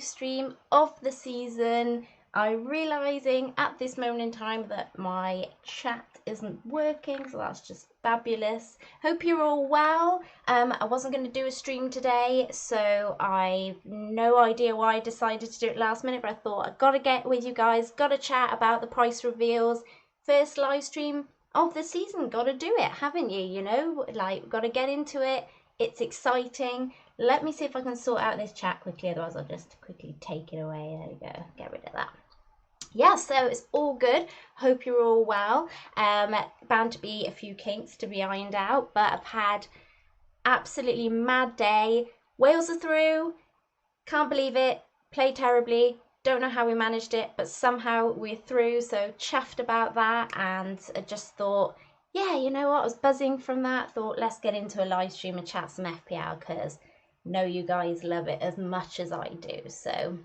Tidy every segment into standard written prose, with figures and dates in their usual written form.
live stream of the season. I'm realising at this moment in time that my chat isn't working, so that's just fabulous. Hope you're all well. I wasn't going to do a stream today, so I've no idea why I decided to do it last minute, but I thought I've got to get with you guys, got to chat about the price reveals. First live stream of the season, got to do it, haven't you? You know, like, got to get into it. It's exciting. Let me see if I can sort out this chat quickly, otherwise I'll just quickly take it away. There we go, get rid of that. Yeah, so it's all good. Hope you're all well. Bound to be a few kinks to be ironed out, but I've had absolutely mad day. Wales are through. Can't believe it. Played terribly. Don't know how we managed it, but somehow we're through. So chuffed about that, and I just thought, yeah, you know what? I was buzzing from that. Thought, let's get into a live stream and chat some FPL, because I know you guys love it as much as I do. So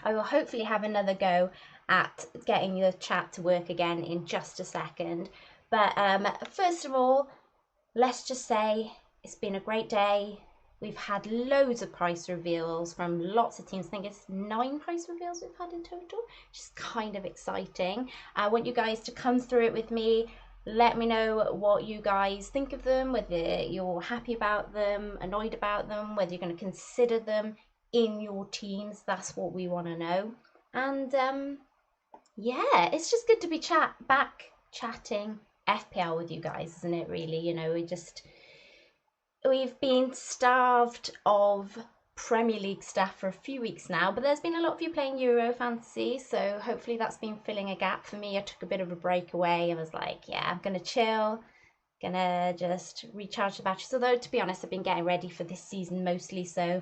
I will hopefully have another go at getting the chat to work again in just a second. But first of all, let's just say it's been a great day. We've had loads of price reveals from lots of teams. I think it's 9 price reveals we've had in total, which is kind of exciting. I want you guys to come through it with me. Let me know what you guys think of them, whether you're happy about them, annoyed about them, whether you're going to consider them in your teams. That's what we want to know. And yeah, it's just good to be back chatting FPL with you guys, isn't it, really? You know, we've been starved of Premier League stuff for a few weeks now, but there's been a lot of you playing Euro Fantasy, so hopefully that's been filling a gap for me. I took a bit of a break away. I was like, yeah, I'm going to chill, gonna just recharge the batteries. Although, to be honest, I've been getting ready for this season mostly, so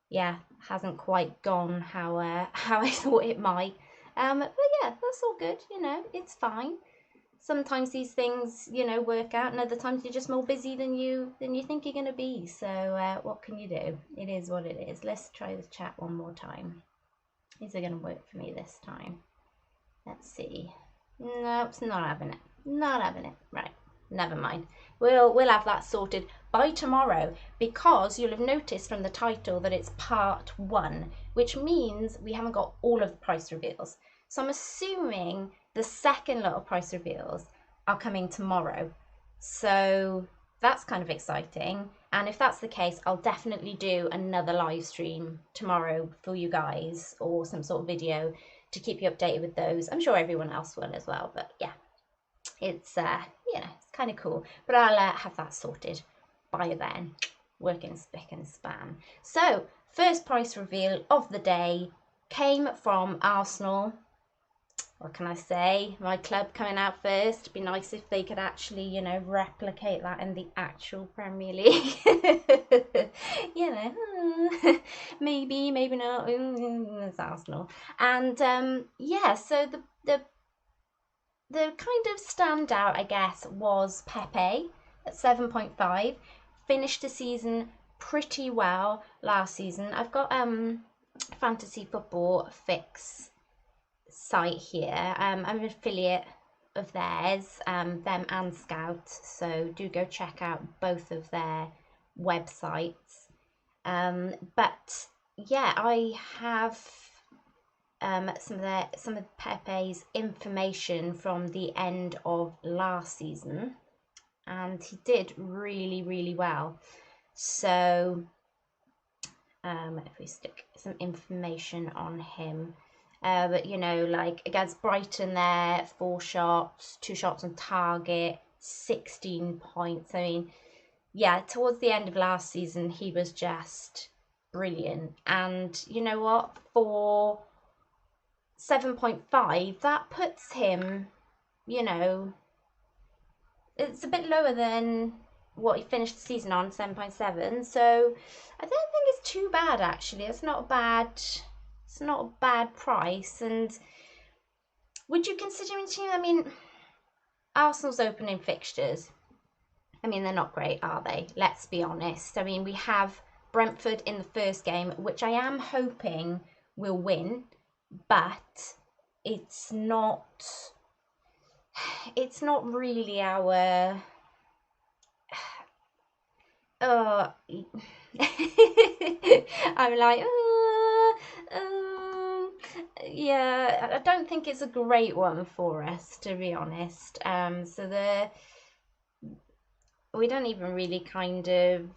yeah, hasn't quite gone how I thought it might. But yeah, that's all good. You know, it's fine. Sometimes these things, you know, work out, and other times you're just more busy than you think you're gonna be. So what can you do? It is what it is. Let's try the chat one more time. Is it gonna work for me this time? Let's see. Nope, it's not having it. Not having it. Right. Never mind. We'll have that sorted by tomorrow, because you'll have noticed from the title that it's part 1, which means we haven't got all of the price reveals. So I'm assuming the second lot of price reveals are coming tomorrow. So that's kind of exciting. And if that's the case, I'll definitely do another live stream tomorrow for you guys, or some sort of video to keep you updated with those. I'm sure everyone else will as well, but yeah, it's you know, it's kind of cool. But I'll have that sorted by then, working spick and span. So first price reveal of the day came from Arsenal. What can I say? My club coming out first. It'd be nice if they could actually, you know, replicate that in the actual Premier League. You know, maybe not. It's Arsenal. And yeah, so the kind of standout, I guess, was Pepe at 7.5. Finished the season pretty well last season. I've got Fantasy Football Fix site here. I'm an affiliate of theirs, them and Scout, so do go check out both of their websites. But yeah, I have some of Pepe's information from the end of last season, and he did really well. So if we stick some information on him, but you know, like against Brighton there, 4 shots, 2 shots on target, 16 points. I mean, yeah, towards the end of last season he was just brilliant. And you know what, for 7.5, that puts him, you know, it's a bit lower than what he finished the season on, 7.7. So I don't think it's too bad, actually. It's not a bad price. And would you consider him team? I mean, Arsenal's opening fixtures, I mean, they're not great, are they? Let's be honest. I mean, we have Brentford in the first game, which I am hoping will win, but it's not really our I'm like, Yeah, I don't think it's a great one for us, to be honest. We don't even really kind of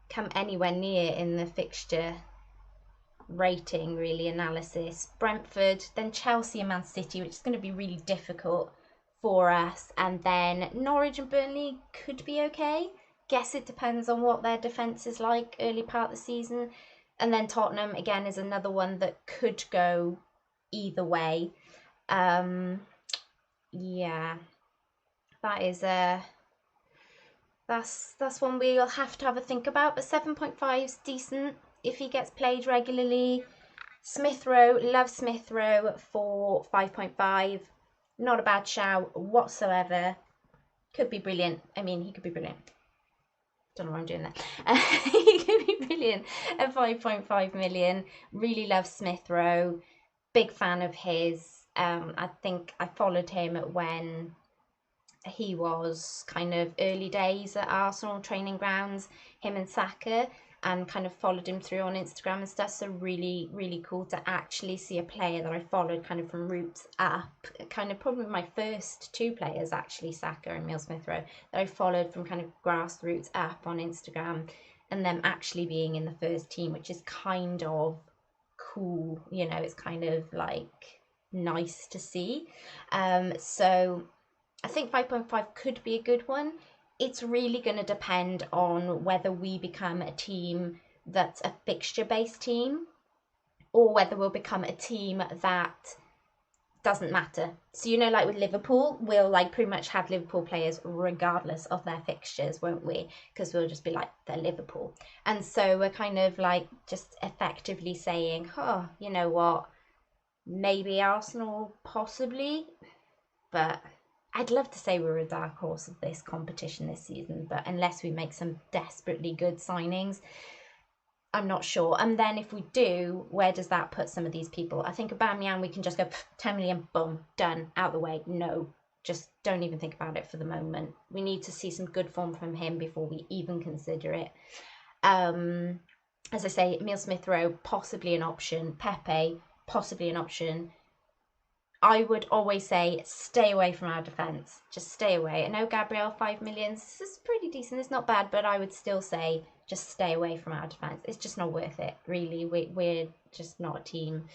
come anywhere near in the fixture rating, really, analysis. Brentford, then Chelsea and Man City, which is going to be really difficult for us. And then Norwich and Burnley could be okay. Guess it depends on what their defence is like early part of the season. And then Tottenham, again, is another one that could go either way. Yeah, that is that's one we'll have to have a think about. But 7.5 is decent if he gets played regularly. Smith Rowe, love Smith Rowe for 5.5. Not a bad shout whatsoever. Could be brilliant. I mean, he could be brilliant. Don't know why I'm doing that. He could be brilliant at 5.5 million. Really love Smith Rowe. Big fan of his. I think I followed him when he was kind of early days at Arsenal training grounds, him and Saka, and kind of followed him through on Instagram and stuff. So really, really cool to actually see a player that I followed kind of from roots up. Kind of probably my first two players, actually, Saka and Emile Smith Rowe, that I followed from kind of grassroots up on Instagram, and them actually being in the first team, which is kind of cool. You know, it's kind of like nice to see. So I think 5.5 could be a good one. It's really going to depend on whether we become a team that's a fixture-based team, or whether we'll become a team that doesn't matter. So, you know, like with Liverpool, we'll like pretty much have Liverpool players regardless of their fixtures, won't we? Because we'll just be like, they're Liverpool. And so we're kind of like just effectively saying, oh, you know what, maybe Arsenal, possibly, but I'd love to say we're a dark horse of this competition this season, but unless we make some desperately good signings, I'm not sure. And then if we do, where does that put some of these people? I think Aubameyang, we can just go 10 million, boom, done, out the way. No, just don't even think about it for the moment. We need to see some good form from him before we even consider it. As I say, Emile Smith Rowe, possibly an option. Pepe, possibly an option. I would always say stay away from our defence. Just stay away. I know Gabriel, 5 million, this is pretty decent. It's not bad, but I would still say just stay away from our defence. It's just not worth it, really. We're just not a team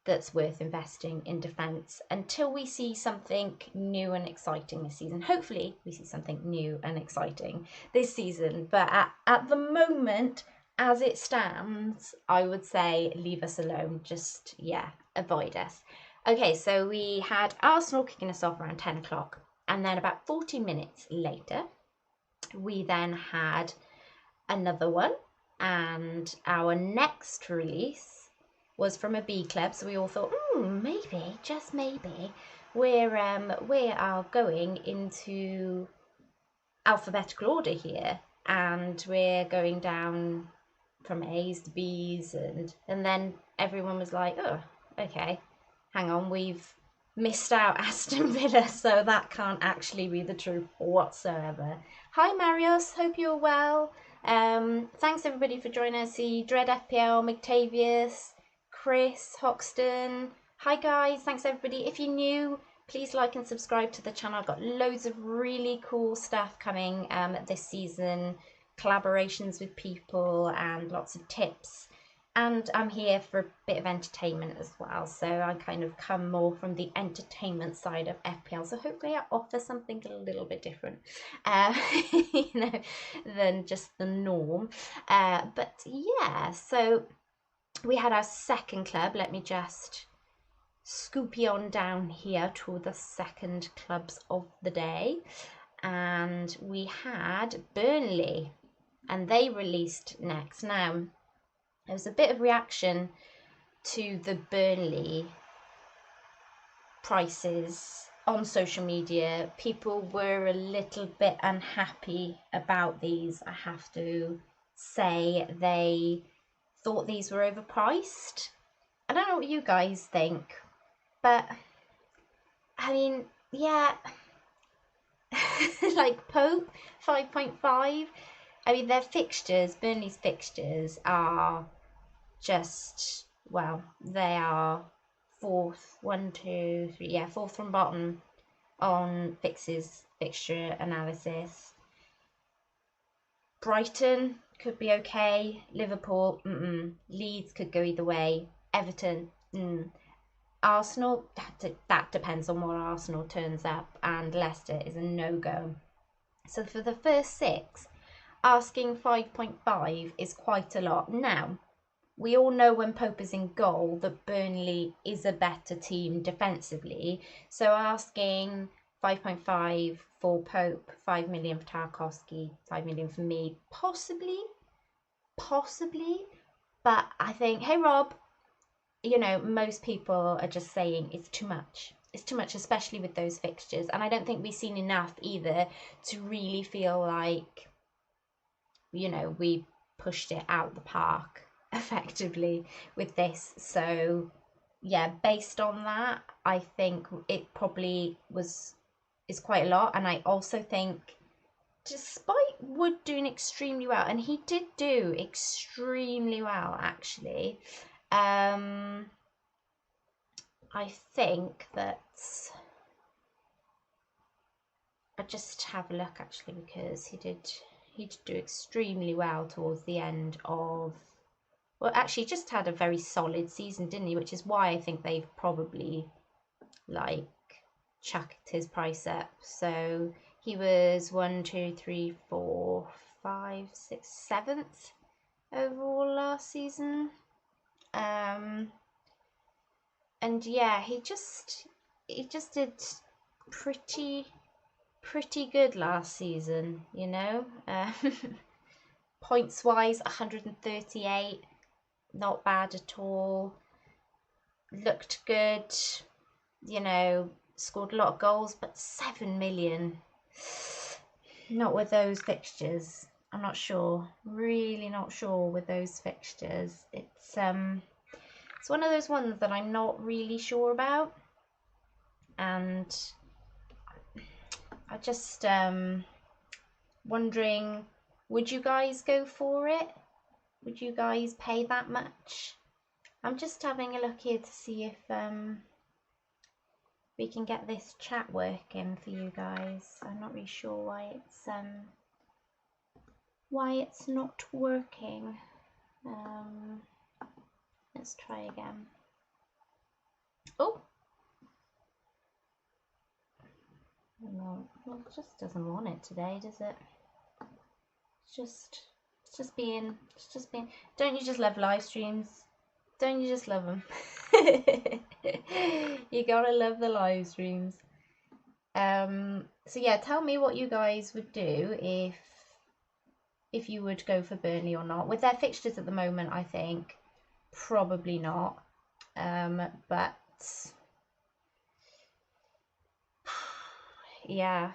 that's worth investing in defence until we see something new and exciting this season. Hopefully we see something new and exciting this season. But at the moment, as it stands, I would say leave us alone. Just, yeah, avoid us. Okay, so we had Arsenal kicking us off around 10 o'clock, and then about 40 minutes later, we then had another one, and our next release was from a B club, so we all thought, maybe, just maybe, we are going into alphabetical order here, and we're going down from A's to B's, and then everyone was like, oh, okay. Hang on, we've missed out Aston Villa, so that can't actually be the truth whatsoever. Hi Marius, hope you're well. Thanks everybody for joining us. See Dread FPL, McTavius, Chris, Hoxton. Hi guys, thanks everybody. If you're new, please like and subscribe to the channel. I've got loads of really cool stuff coming this season, collaborations with people and lots of tips. And I'm here for a bit of entertainment as well. So I kind of come more from the entertainment side of FPL. So hopefully I offer something a little bit different, you know, than just the norm. But yeah, so we had our second club. Let me just scoop you on down here to the second clubs of the day. And we had Burnley, and they released next. Now, there was a bit of reaction to the Burnley prices on social media. People were a little bit unhappy about these, I have to say. They thought these were overpriced. I don't know what you guys think, but I mean, yeah, like Pope, 5.5. I mean, their fixtures, Burnley's fixtures, are just, well, they are fourth, fourth from bottom on fixture analysis. Brighton could be okay. Liverpool, Leeds could go either way. Everton, Arsenal, that depends on what Arsenal turns up, and Leicester is a no-go. So for the first 6, asking 5.5 is quite a lot. Now, we all know when Pope is in goal that Burnley is a better team defensively. So asking 5.5 for Pope, 5 million for Tarkowski, 5 million for me, possibly. But I think, hey Rob, you know, most people are just saying it's too much. It's too much, especially with those fixtures. And I don't think we've seen enough either to really feel like, you know, we pushed it out the park effectively with this. So yeah, based on that, I think it probably is quite a lot. And I also think, despite Wood doing extremely well, and he did do extremely well actually, I think that I just have a look actually, because he did do extremely well towards the end of, well, actually just had a very solid season, didn't he? Which is why I think they've probably like chucked his price up. So he was 1, 2, 3, 4, 5, 6, 7th overall last season. And yeah, he just did pretty good last season, you know. Points wise, 138, not bad at all. Looked good, you know, scored a lot of goals, but 7 million, not with those fixtures. I'm not sure, really not sure with those fixtures. It's one of those ones that I'm not really sure about, and I just wondering, would you guys go for it? Would you guys pay that much? I'm just having a look here to see if we can get this chat working for you guys. I'm not really sure why it's not working. Let's try again. Oh, no, it just doesn't want it today, does it? It's just being. Don't you just love live streams? Don't you just love them? You gotta love the live streams. So yeah, tell me what you guys would do if you would go for Burnley or not. With their fixtures at the moment, I think probably not. But yeah.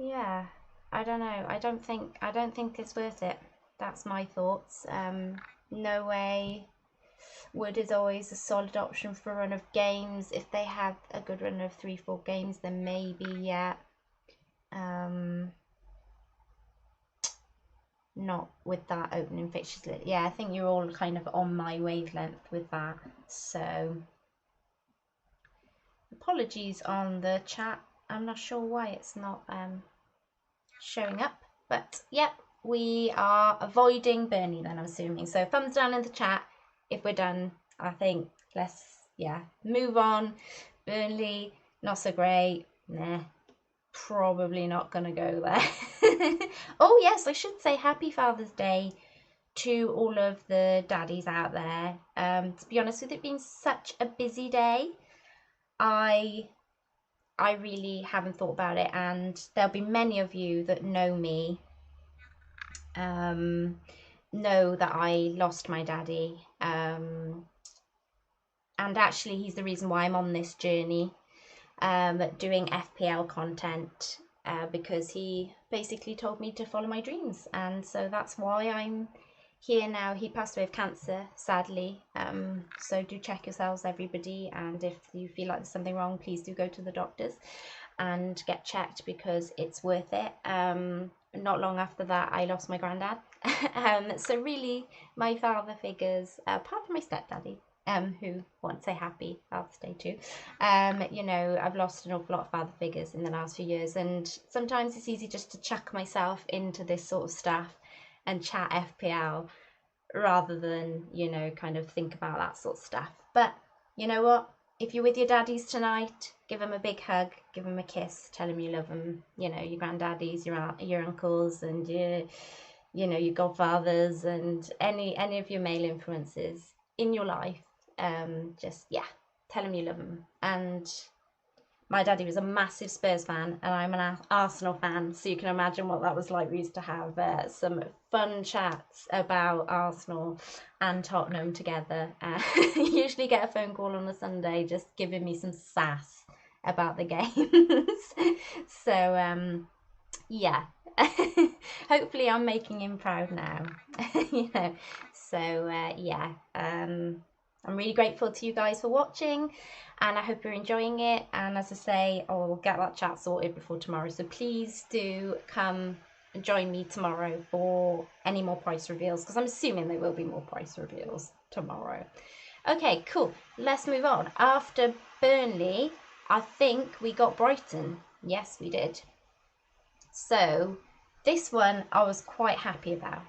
Yeah, I don't know. I don't think it's worth it. That's my thoughts. No way. Wood is always a solid option for a run of games. If they have a good run of 3-4 games, then maybe, yeah. Not with that opening fixtures list. Yeah, I think you're all kind of on my wavelength with that. So apologies on the chat. I'm not sure why it's not showing up, but yep, we are avoiding Burnley then, I'm assuming. So thumbs down in the chat if we're done. I think let's move on. Burnley, not so great. Nah, probably not gonna go there. Oh yes, I should say happy Father's Day to all of the daddies out there. To be honest, with it being such a busy day, I really haven't thought about it, and there'll be many of you that know me, know that I lost my daddy, and actually he's the reason why I'm on this journey, doing FPL content, because he basically told me to follow my dreams, and so that's why I'm here now. He passed away of cancer, sadly, so do check yourselves, everybody, and if you feel like there's something wrong, please do go to the doctors. and get checked because it's worth it. Not long after that, I lost my granddad. So really, my father figures, apart from my stepdaddy, who want to say happy Father's Day too. You know, I've lost an awful lot of father figures in the last few years, and sometimes it's easy just to chuck myself into this sort of stuff and chat FPL rather than, you know, kind of think about that sort of stuff. But you know what? If you're with your daddies tonight, give them a big hug, give them a kiss, tell them you love them. You know, your granddaddies, your uncles, and you know, your godfathers, and any of your male influences in your life. Just, yeah, tell them you love them. And my daddy was a massive Spurs fan, and I'm an Arsenal fan, so you can imagine what that was like. We used to have some fun chats about Arsenal and Tottenham together. Usually get a phone call on a Sunday just giving me some sass about the games. So, yeah. Hopefully I'm making him proud now. You know, so yeah, I'm really grateful to you guys for watching, and I hope you're enjoying it. And as I say, I'll get that chat sorted before tomorrow, so please do come and join me tomorrow for any more price reveals, because I'm assuming there will be more price reveals tomorrow. Okay, cool, let's move on. After Burnley, I think we got Brighton. Yes, we did. So this one I was quite happy about,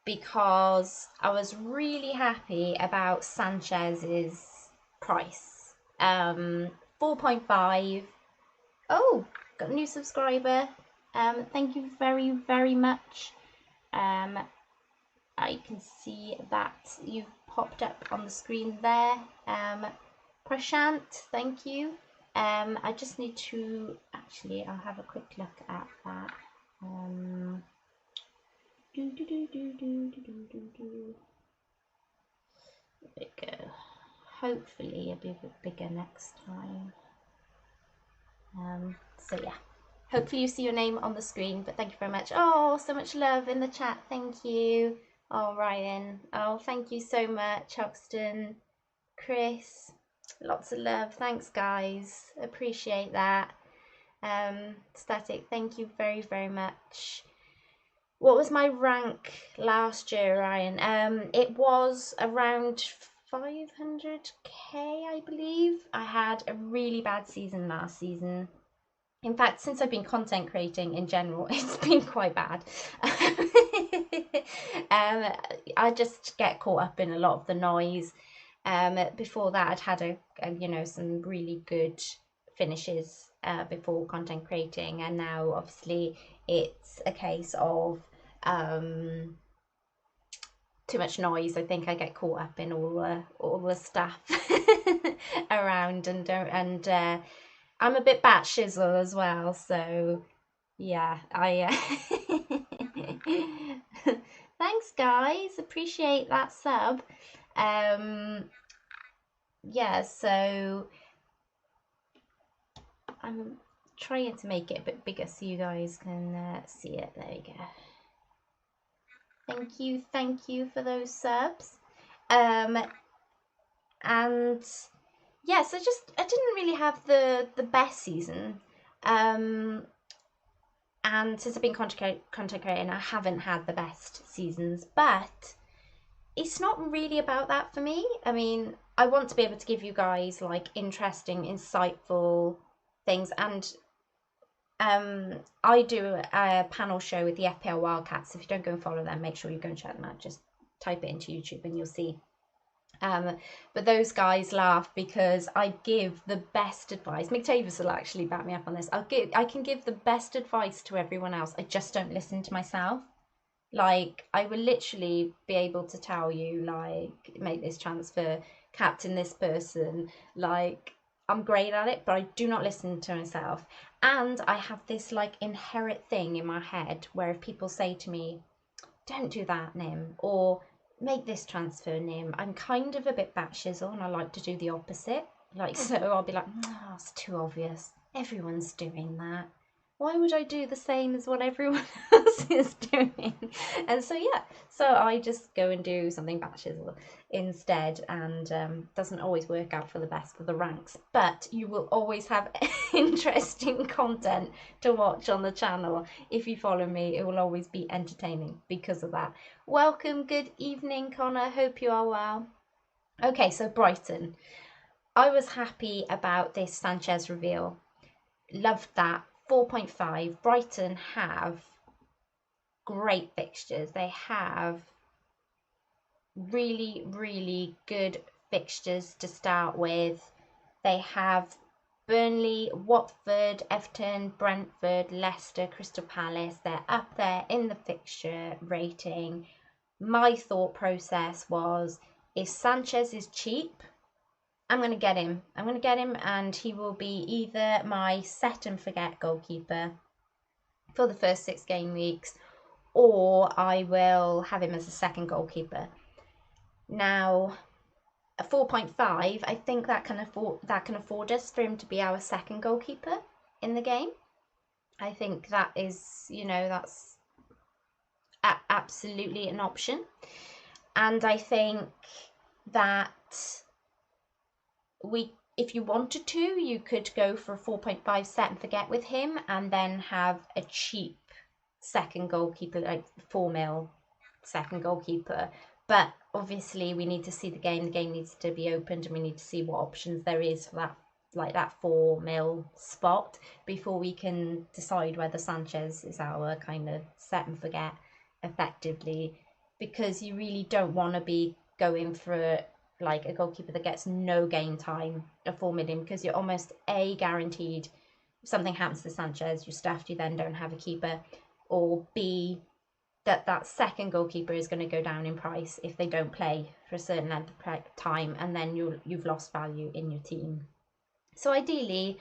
because I was really happy about Sanchez's price. 4.5. Oh, got a new subscriber. Thank you very, very much. I can see that you've popped up on the screen there. Prashant, thank you. I just need to, actually, I'll have a quick look at that. There we go. Hopefully it'll be a bit bigger next time. So yeah, hopefully you see your name on the screen, but thank you very much. Oh, so much love in the chat. Thank you. Oh, Ryan. Oh, thank you so much. Hoxton, Chris, lots of love. Thanks, guys. Appreciate that. Static, thank you very, very much. What was my rank last year, Ryan? It was around 500k, I believe. I had a really bad season last season. In fact, since I've been content creating in general, it's been quite bad. I just get caught up in a lot of the noise. Before that, I'd had you know, some really good finishes before content creating, and now obviously it's a case of too much noise. I think I get caught up in all the stuff around, and I'm a bit bat shizzle as well, so yeah, thanks guys, appreciate that sub. Yeah, so I'm trying to make it a bit bigger so you guys can see it. There you go. Thank you for those subs. And yeah, so I didn't really have the best season. And since I've been content creating, I haven't had the best seasons, but it's not really about that for me. I mean, I want to be able to give you guys like interesting, insightful things, and I do a panel show with the FPL Wildcats. If you don't go and follow them, make sure you go and check them out. Just type it into YouTube and you'll see. But those guys laugh because I give the best advice. Mick Davis will actually back me up on this. I can give the best advice to everyone else. I just don't listen to myself. Like, I will literally be able to tell you, like, make this transfer, captain this person. Like, I'm great at it, but I do not listen to myself. And I have this, like, inherent thing in my head where if people say to me, don't do that, Nim, or make this transfer, Nim, I'm kind of a bit batshizzel and I like to do the opposite. Like, so I'll be like, oh, it's too obvious. Everyone's doing that. Why would I do the same as what everyone else else is doing. And so yeah, so I just go and do something batches instead, and doesn't always work out for the best for the ranks, but you will always have interesting content to watch on the channel. If you follow me, it will always be entertaining because of that. Welcome, good evening, Connor, hope you are well. Okay, so Brighton, I was happy about this Sanchez reveal, loved that. 4.5. Brighton have great fixtures. They have really, really good fixtures to start with. They have Burnley, Watford, Everton, Brentford, Leicester, Crystal Palace. They're up there in the fixture rating. My thought process was, if Sanchez is cheap, I'm going to get him. I'm going to get him, and he will be either my set and forget goalkeeper for the first 6 game weeks, or I will have him as a second goalkeeper. Now, a 4.5, I think that can afford us for him to be our second goalkeeper in the game. I think that is, you know, that's absolutely an option. And I think that if you wanted to, you could go for a 4.5 set and forget with him, and then have a cheap second goalkeeper, like 4 mil second goalkeeper. But obviously we need to see the game needs to be opened, and we need to see what options there is for that, like that 4 mil spot, before we can decide whether Sanchez is our kind of set and forget effectively, because you really don't want to be going for like a goalkeeper that gets no game time at 4 million, because you're almost guaranteed if something happens to Sanchez, you're stuffed, you then don't have a keeper, or B, that second goalkeeper is going to go down in price if they don't play for a certain length of time, and then you've lost value in your team. So ideally,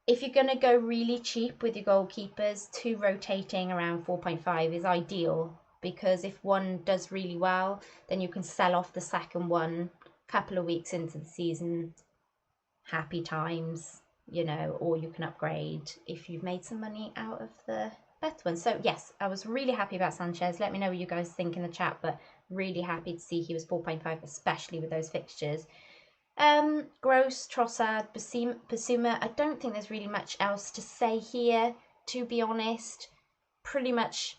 if you're going to go really cheap with your goalkeepers, 2 rotating around 4.5 is ideal, because if one does really well, then you can sell off the second one a couple of weeks into the season, happy times, you know, or you can upgrade if you've made some money out of the better one. So yes, I was really happy about Sanchez. Let me know what you guys think in the chat, but really happy to see he was 4.5, especially with those fixtures. Gross, Trossard, Basuma, I don't think there's really much else to say here, to be honest. Pretty much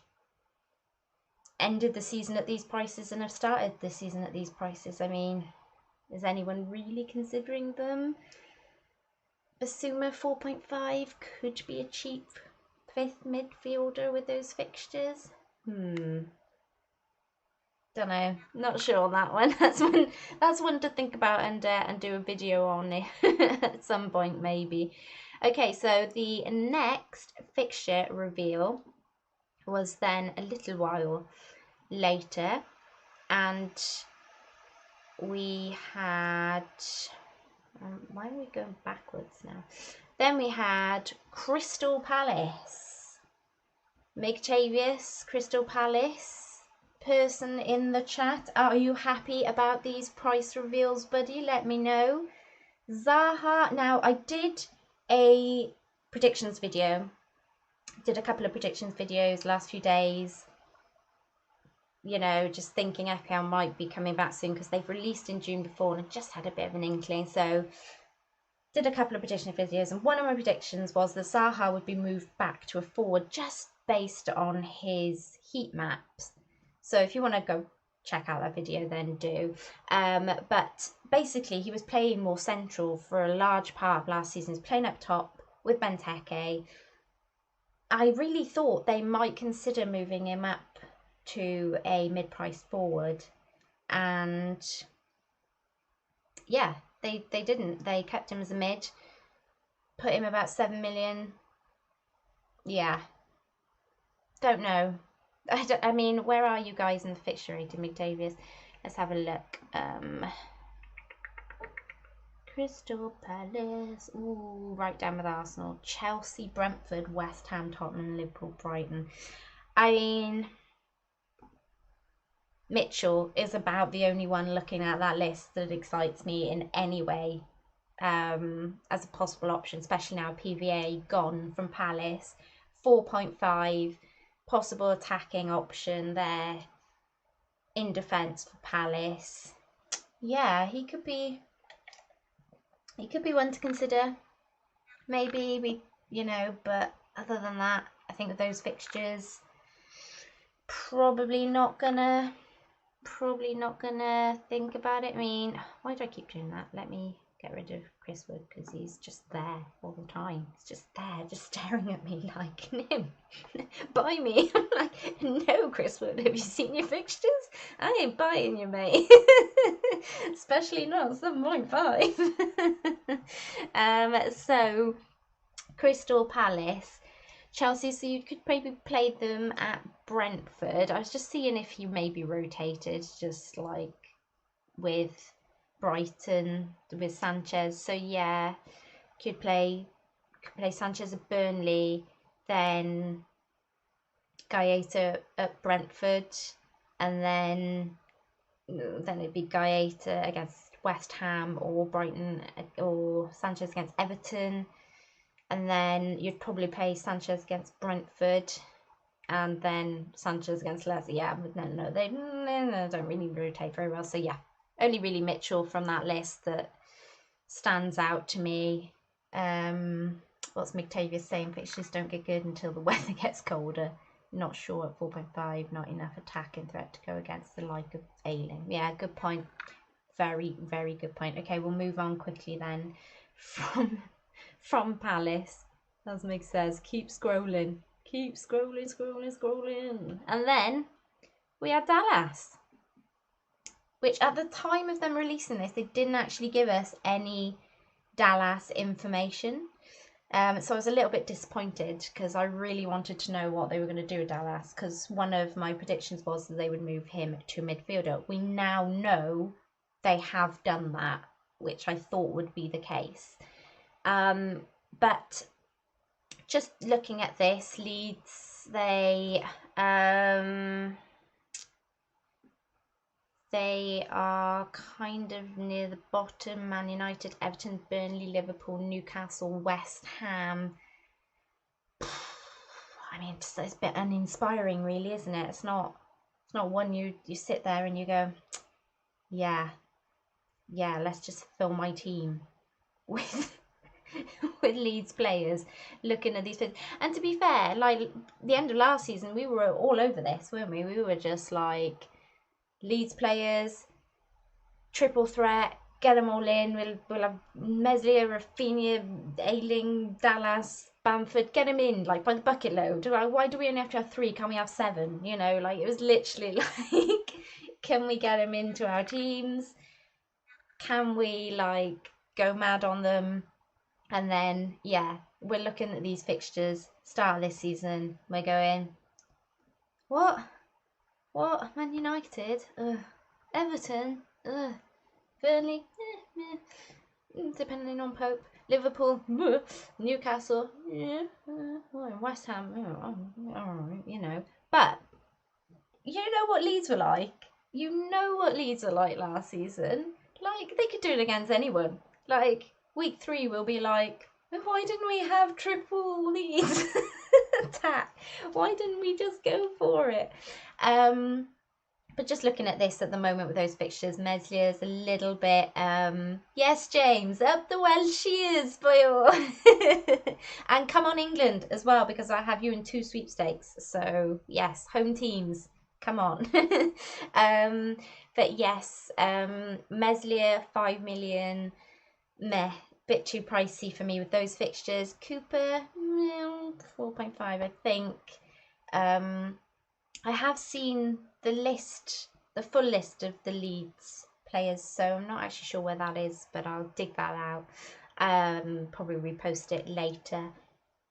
ended the season at these prices and have started the season at these prices. I mean, is anyone really considering them? Basuma 4.5 could be a cheap 5th midfielder with those fixtures. Don't know, not sure on that one. That's one to think about and do a video on it at some point maybe. Okay, so the next fixture reveal was then a little while later, and we had why are we going backwards now? Then we had Crystal Palace. McTavius, Crystal Palace person in the chat, are you happy about these price reveals, buddy? Let me know. Zaha, now I did a predictions video, did a couple of predictions videos last few days, you know, just thinking FPL might be coming back soon because they've released in June before, and I just had a bit of an inkling, so did a couple of prediction videos, and one of my predictions was that Zaha would be moved back to a forward just based on his heat maps. So if you want to go check out that video, then do. But basically he was playing more central for a large part of last season. He was playing up top with Benteke. I really thought they might consider moving him up to a mid-priced forward, and yeah, they didn't. They kept him as a mid, put him about 7 million. Yeah, don't know. I mean, where are you guys in the fixture rating, McDavies? Let's have a look. Crystal Palace, ooh, right down with Arsenal, Chelsea, Brentford, West Ham, Tottenham, Liverpool, Brighton. I mean, Mitchell is about the only one looking at that list that excites me in any way as a possible option, especially now PVA gone from Palace. 4.5, possible attacking option there in defence for Palace. Yeah, he could be one to consider. Maybe but other than that, I think with those fixtures, probably not gonna think about it. I mean, why do I keep doing that? Let me get rid of Chris Wood, because he's just there all the time. He's just there, just staring at me like, no, buy me. I'm like, no, Chris Wood, have you seen your fixtures? I ain't buying you, mate. Especially not 7.5. So, Crystal Palace. Chelsea, so you could maybe play them at Brentford. I was just seeing if you maybe rotated, just like with Brighton, with Sanchez. So yeah, could play Sanchez at Burnley, then Gaeta at Brentford, and then it'd be Gaeta against West Ham, or Brighton, or Sanchez against Everton. And then you'd probably play Sanchez against Brentford, and then Sanchez against Leicester. Yeah, but no, they don't really rotate very well. So yeah, only really Mitchell from that list that stands out to me. What's McTavish saying? Fixtures don't get good until the weather gets colder. Not sure at 4.5. Not enough attacking threat to go against the like of Ayling. Yeah, good point. Very, very good point. Okay, we'll move on quickly then from Palace, as Meg says, keep scrolling. And then we had Dallas, which at the time of them releasing this, they didn't actually give us any Dallas information. So I was a little bit disappointed, because I really wanted to know what they were going to do with Dallas, because one of my predictions was that they would move him to midfielder. We now know they have done that, which I thought would be the case. But just looking at this, Leeds, they are kind of near the bottom. Man United, Everton, Burnley, Liverpool, Newcastle, West Ham. I mean, it's a bit uninspiring, really, isn't it? It's not one you sit there and you go, yeah, let's just fill my team with Leeds players, looking at these players. And to be fair, like the end of last season, we were all over this, weren't we? We were just like, Leeds players, triple threat, get them all in. We'll have Meslier, Rafinha, Ayling, Dallas, Bamford, get them in like by the bucket load. Why do we only have to have 3? Can we have 7? Like it was literally like, can we get them into our teams? Can we like go mad on them? And then, yeah, we're looking at these fixtures, start of this season, we're going, what? Man United? Everton? Burnley? Depending on Pope. Liverpool? Newcastle? West Ham? But, you know what Leeds were like? You know what Leeds were like last season? Like, they could do it against anyone. Like, week 3 will be like, why didn't we have triple Leeds attack? Why didn't we just go for it? But just looking at this at the moment with those fixtures, Meslier's a little bit, yes, James, up the Welsh years, boy. And come on, England, as well, because I have you in 2 sweepstakes. So, yes, home teams, come on. But yes, Meslier, 5 million, meh, bit too pricey for me with those fixtures. Cooper, 4.5, I think. I have seen the full list of the Leeds players, so I'm not actually sure where that is, but I'll dig that out. Probably repost it later.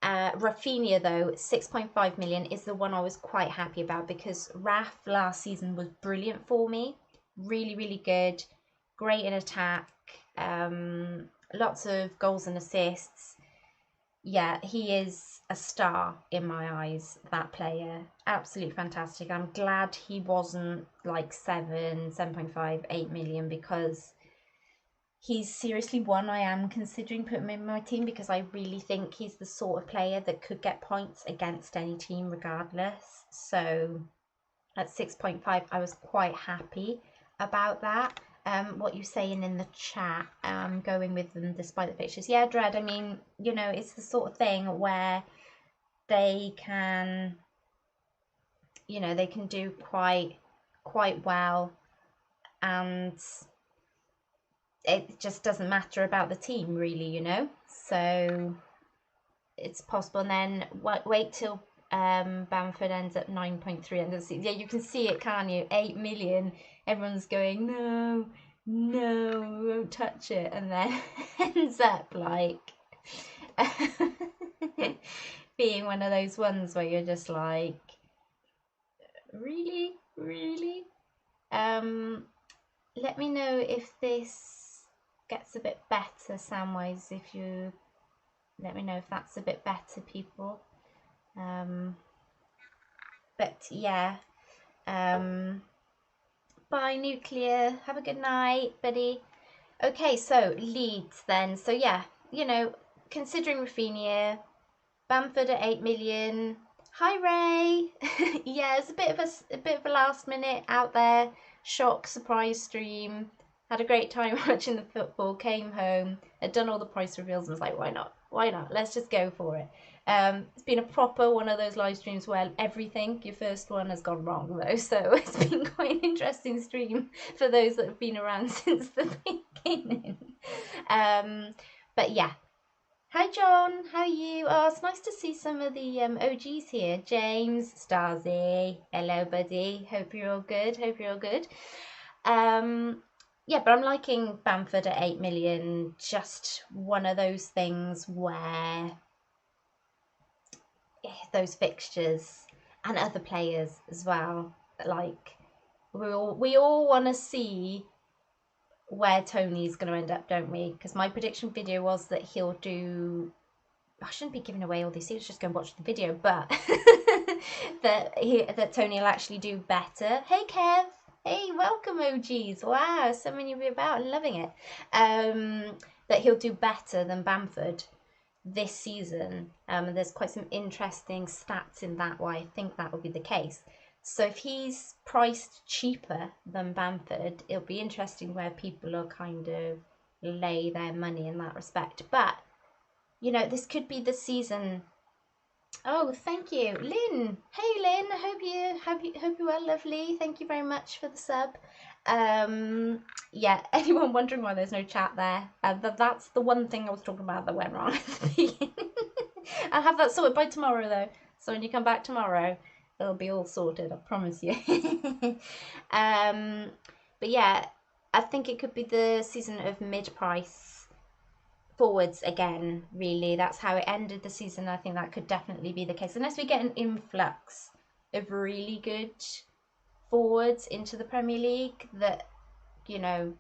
Rafinha, though, 6.5 million is the one I was quite happy about, because Raf last season was brilliant for me. Really, really good. Great in attack. Lots of goals and assists. Yeah, he is a star in my eyes, that player. Absolutely fantastic. I'm glad he wasn't like 7.5, 8 million, because he's seriously one I am considering putting him in my team, because I really think he's the sort of player that could get points against any team regardless. So at 6.5, I was quite happy about that. What you saying in the chat, going with them despite the fixtures. Yeah, Dread, I mean, you know, it's the sort of thing where they can, you know, they can do quite well, and it just doesn't matter about the team really, you know. So it's possible. And then wait till Bamford ends at 9.3 end of the season. Yeah, you can see it, can't you? 8 million. Everyone's going, no, no, we won't touch it, and then ends up like being one of those ones where you're just like, really, really. Let me know if this gets a bit better sound-wise, if you let me know if that's a bit better, people. But yeah, bye Nuclear, have a good night, buddy. Okay, so Leeds then. So yeah, you know, considering Rafinha, Bamford at 8 million. Hi Ray. Yeah, it's a bit of a last minute out there shock surprise stream. Had a great time watching the football, came home, had done all the price reveals, and was like, why not? Why not? Let's just go for it. It's been a proper one of those live streams where everything, your first one, has gone wrong though. So it's been quite an interesting stream for those that have been around since the beginning. But yeah. Hi John, how are you? Oh, it's nice to see some of the OGs here. James, Starzy, hello buddy. Hope you're all good. Yeah, but I'm liking Bamford at 8 million. Just one of those things where those fixtures and other players as well. Like we all want to see where Tony's going to end up, don't we? Because my prediction video was that he'll do. I shouldn't be giving away all these secrets. Just go and watch the video, but that Tony will actually do better. Hey Kev. Hey, welcome OGs. Wow, so many of you about. I'm loving it. That he'll do better than Bamford this season. There's quite some interesting stats in that why I think that will be the case. So if he's priced cheaper than Bamford, it'll be interesting where people will kind of lay their money in that respect. But, you know, this could be the season. Oh, thank you, Lynn. Hey, Lynn. I hope you are lovely. Thank you very much for the sub. Yeah. Anyone wondering why there's no chat there? That's the one thing I was talking about that went wrong at the beginning. I'll have that sorted by tomorrow, though. So when you come back tomorrow, it'll be all sorted. I promise you. But yeah, I think it could be the season of mid-price forwards again, really. That's how it ended the season. I think that could definitely be the case, unless we get an influx of really good forwards into the Premier League that, you know,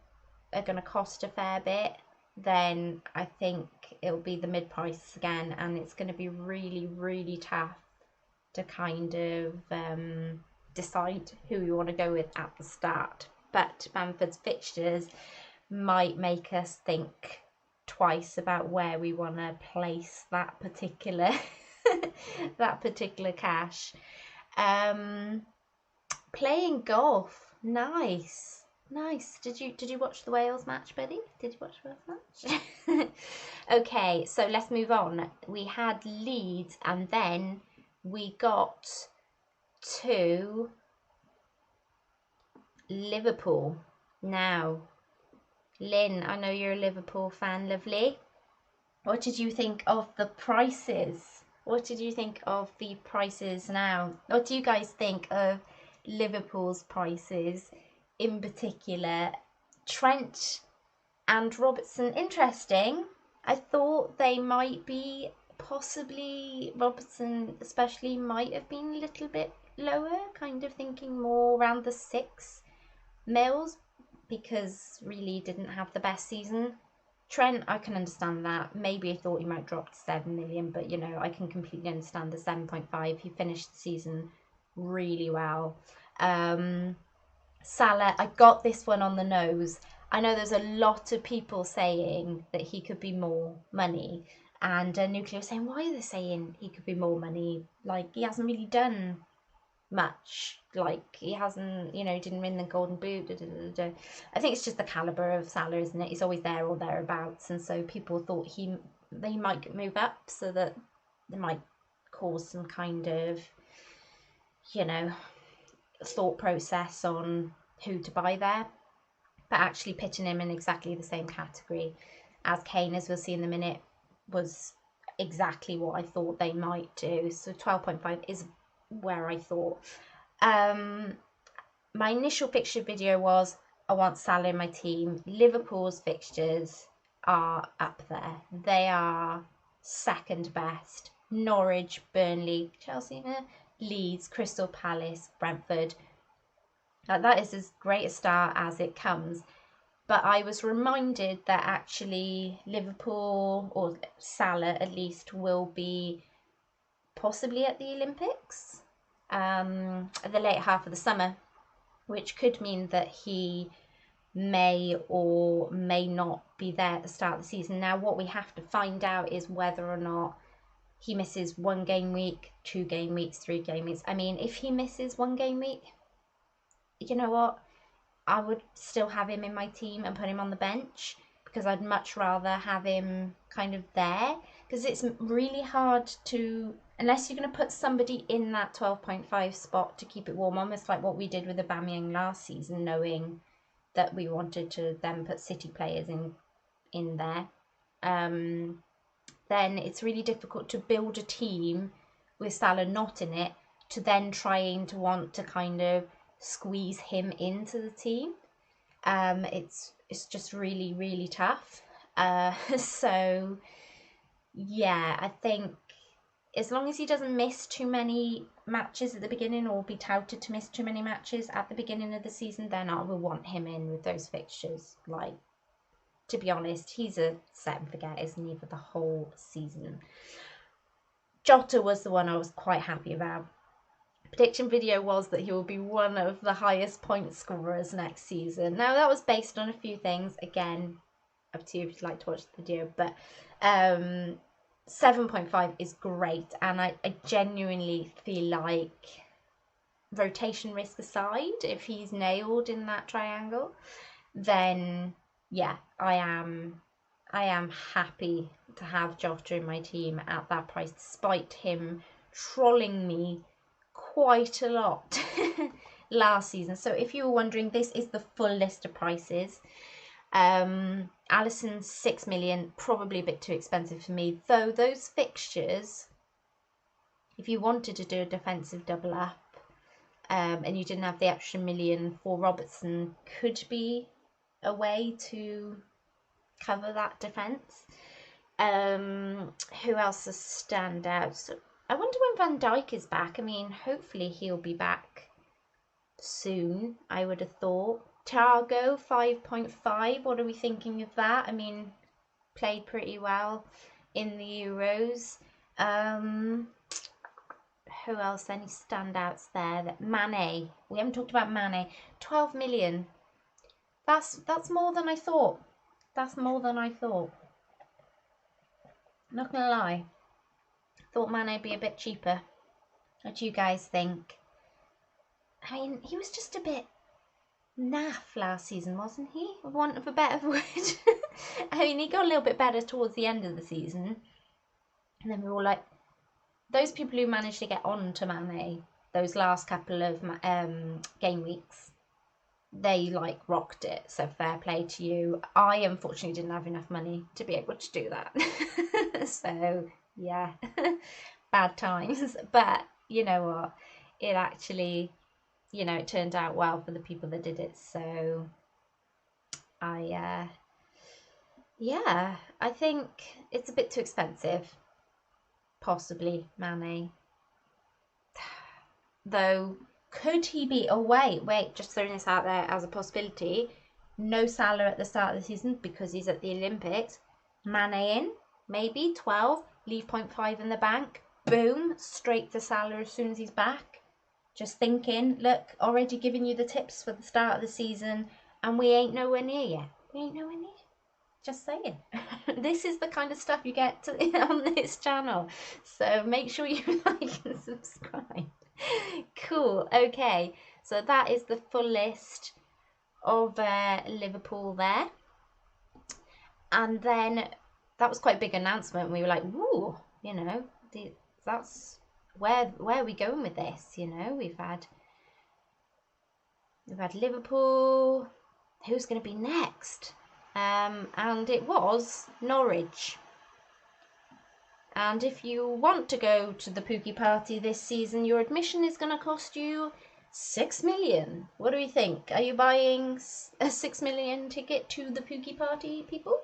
are going to cost a fair bit. Then I think it'll be the mid-price again, and it's going to be really, really tough to kind of decide who you want to go with at the start. But Bamford's fixtures might make us think twice about where we want to place that particular cash. Playing golf, nice. Did you watch the Wales match, Betty? Did you watch the Wales match? Okay, so let's move on. We had Leeds, and then we got to Liverpool. Now, Lynn, I know you're a Liverpool fan, lovely. What did you think of the prices? What did you think of the prices now? What do you guys think of Liverpool's prices in particular? Trent and Robertson, interesting. I thought they might be, possibly Robertson especially might have been a little bit lower, kind of thinking more around the 6 mils, because really didn't have the best season. Trent, I can understand that. Maybe I thought he might drop to 7 million, but you know, I can completely understand the 7.5. He finished the season really well. Salah, I got this one on the nose. I know there's a lot of people saying that he could be more money, and Nuclear was saying, why are they saying he could be more money? Like, he hasn't really done much. Like, he hasn't, you know, didn't win the Golden Boot. I think it's just the caliber of Salah, isn't it? He's always there or thereabouts, and so people thought they might move up, so that they might cause some kind of, you know, thought process on who to buy there. But actually pitching him in exactly the same category as Kane, as we'll see in a minute, was exactly what I thought they might do. So 12.5 is where I thought. My initial fixture video was, I want Salah in my team. Liverpool's fixtures are up there. They are second best. Norwich, Burnley, Chelsea, Leeds, Crystal Palace, Brentford. That is as great a start as it comes. But I was reminded that actually Liverpool, or Salah at least, will be possibly at the Olympics at the late half of the summer, which could mean that he may or may not be there at the start of the season. Now, what we have to find out is whether or not he misses 1 game week, 2 game weeks, 3 game weeks. I mean, if he misses 1 game week, you know what? I would still have him in my team and put him on the bench, because I'd much rather have him kind of there, because it's really hard to, unless you're going to put somebody in that 12.5 spot to keep it warm, almost like what we did with Aubameyang last season, knowing that we wanted to then put City players in there. Then it's really difficult to build a team with Salah not in it, to then trying to want to kind of squeeze him into the team. It's just really, really tough. So yeah, I think as long as he doesn't miss too many matches at the beginning, or be touted to miss too many matches at the beginning of the season, then I will want him in with those fixtures. Like, to be honest, he's a set and forget, isn't he, for the whole season. Jota was the one I was quite happy about. Prediction video was that he will be one of the highest point scorers next season. Now, that was based on a few things. Again, up to you if you'd like to watch the video. But 7.5 is great. And I genuinely feel like, rotation risk aside, if he's nailed in that triangle, then yeah, I am happy to have Jota in my team at that price, despite him trolling me quite a lot last season. So if you were wondering, this is the full list of prices. Alisson's 6 million, probably a bit too expensive for me, though those fixtures, if you wanted to do a defensive double up and you didn't have the extra million for Robertson, could be a way to cover that defence. Who else is stand out? So I wonder when Van Dijk is back. I mean, hopefully he'll be back soon, I would have thought. Thiago, 5.5. What are we thinking of that? I mean, played pretty well in the Euros. Who else? Any standouts there? Mane. We haven't talked about Mane. 12 million. That's more than I thought. That's more than I thought. Not gonna lie. Thought Mane would be a bit cheaper. What do you guys think? I mean, he was just a bit naff last season, wasn't he? For want of a better word. I mean, he got a little bit better towards the end of the season. And then we were all like, those people who managed to get on to Mane those last couple of game weeks, they like rocked it. So fair play to you. I unfortunately didn't have enough money to be able to do that. So yeah, bad times. But you know what? It actually, you know, it turned out well for the people that did it. So yeah, I think it's a bit too expensive. Possibly Mane. Though, could he be? Oh wait, just throwing this out there as a possibility. No Salah at the start of the season because he's at the Olympics. Mane in, maybe 12. Leave 0.5 in the bank. Boom, straight to Salah as soon as he's back. Just thinking, look, already giving you the tips for the start of the season, and we ain't nowhere near yet. You ain't know any? Just saying. This is the kind of stuff you get on this channel. So make sure you like and subscribe. Cool. Okay. So that is the full list of Liverpool there. And then that was quite a big announcement. We were like, woo, you know, that's where are we going with this? You know, we've had Liverpool. Who's going to be next? And it was Norwich. And if you want to go to the Pookie Party this season, your admission is going to cost you 6 million. What do we think? Are you buying a 6 million ticket to the Pookie Party, people?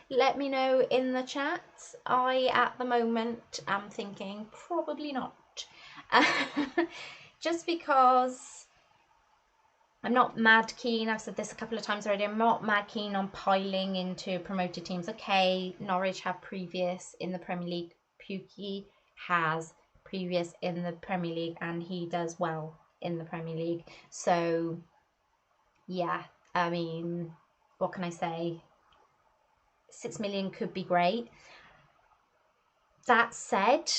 Let me know in the chat. I, at the moment, am thinking probably not. Just because I'm not mad keen. I've said this a couple of times already. I'm not mad keen on piling into promoted teams. Okay, Norwich have previous in the Premier League. Pookie has previous in the Premier League, and he does well in the Premier League. So, yeah, I mean, what can I say? 6 million could be great. That said,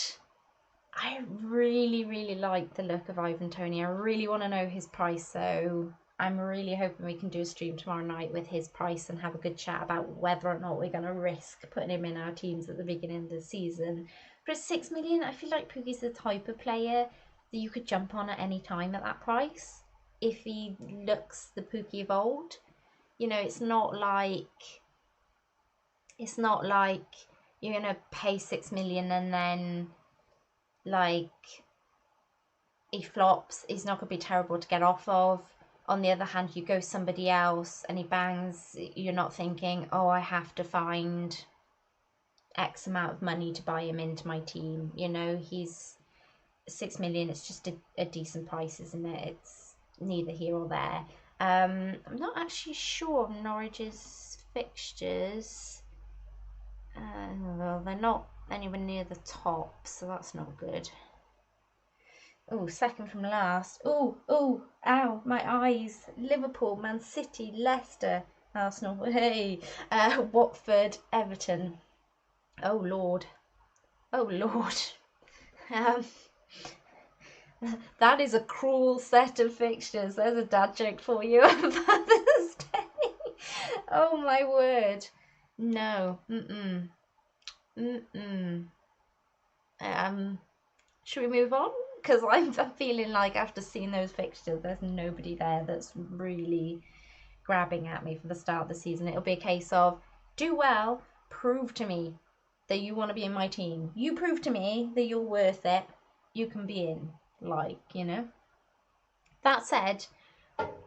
I really like the look of Ivan Toney. I really want to know his price, so I'm really hoping we can do a stream tomorrow night with his price and have a good chat about whether or not we're going to risk putting him in our teams at the beginning of the season. But at 6 million, I feel like Pookie's the type of player that you could jump on at any time at that price if he looks the Pookie of old. You know, it's not like you're going to pay 6 million and then like he flops. He's not going to be terrible to get off of. On the other hand, you go somebody else and he bangs, you're not thinking, oh, I have to find X amount of money to buy him into my team. You know, he's 6 million. It's just a decent price, isn't it? It's neither here or there. I'm not actually sure of Norwich's fixtures. Well, they're not anywhere near the top, so that's not good. Oh, second from last. Oh, ow, my eyes. Liverpool, Man City, Leicester, Arsenal, hey, Watford, Everton. Oh, Lord. That is a cruel set of fixtures. There's a dad joke for you on Father's Day. Oh, my word. No. Should we move on? Because I'm feeling like after seeing those fixtures, there's nobody there that's really grabbing at me for the start of the season. It'll be a case of do well, prove to me that you want to be in my team. You prove to me that you're worth it. You can be in, like, you know. That said,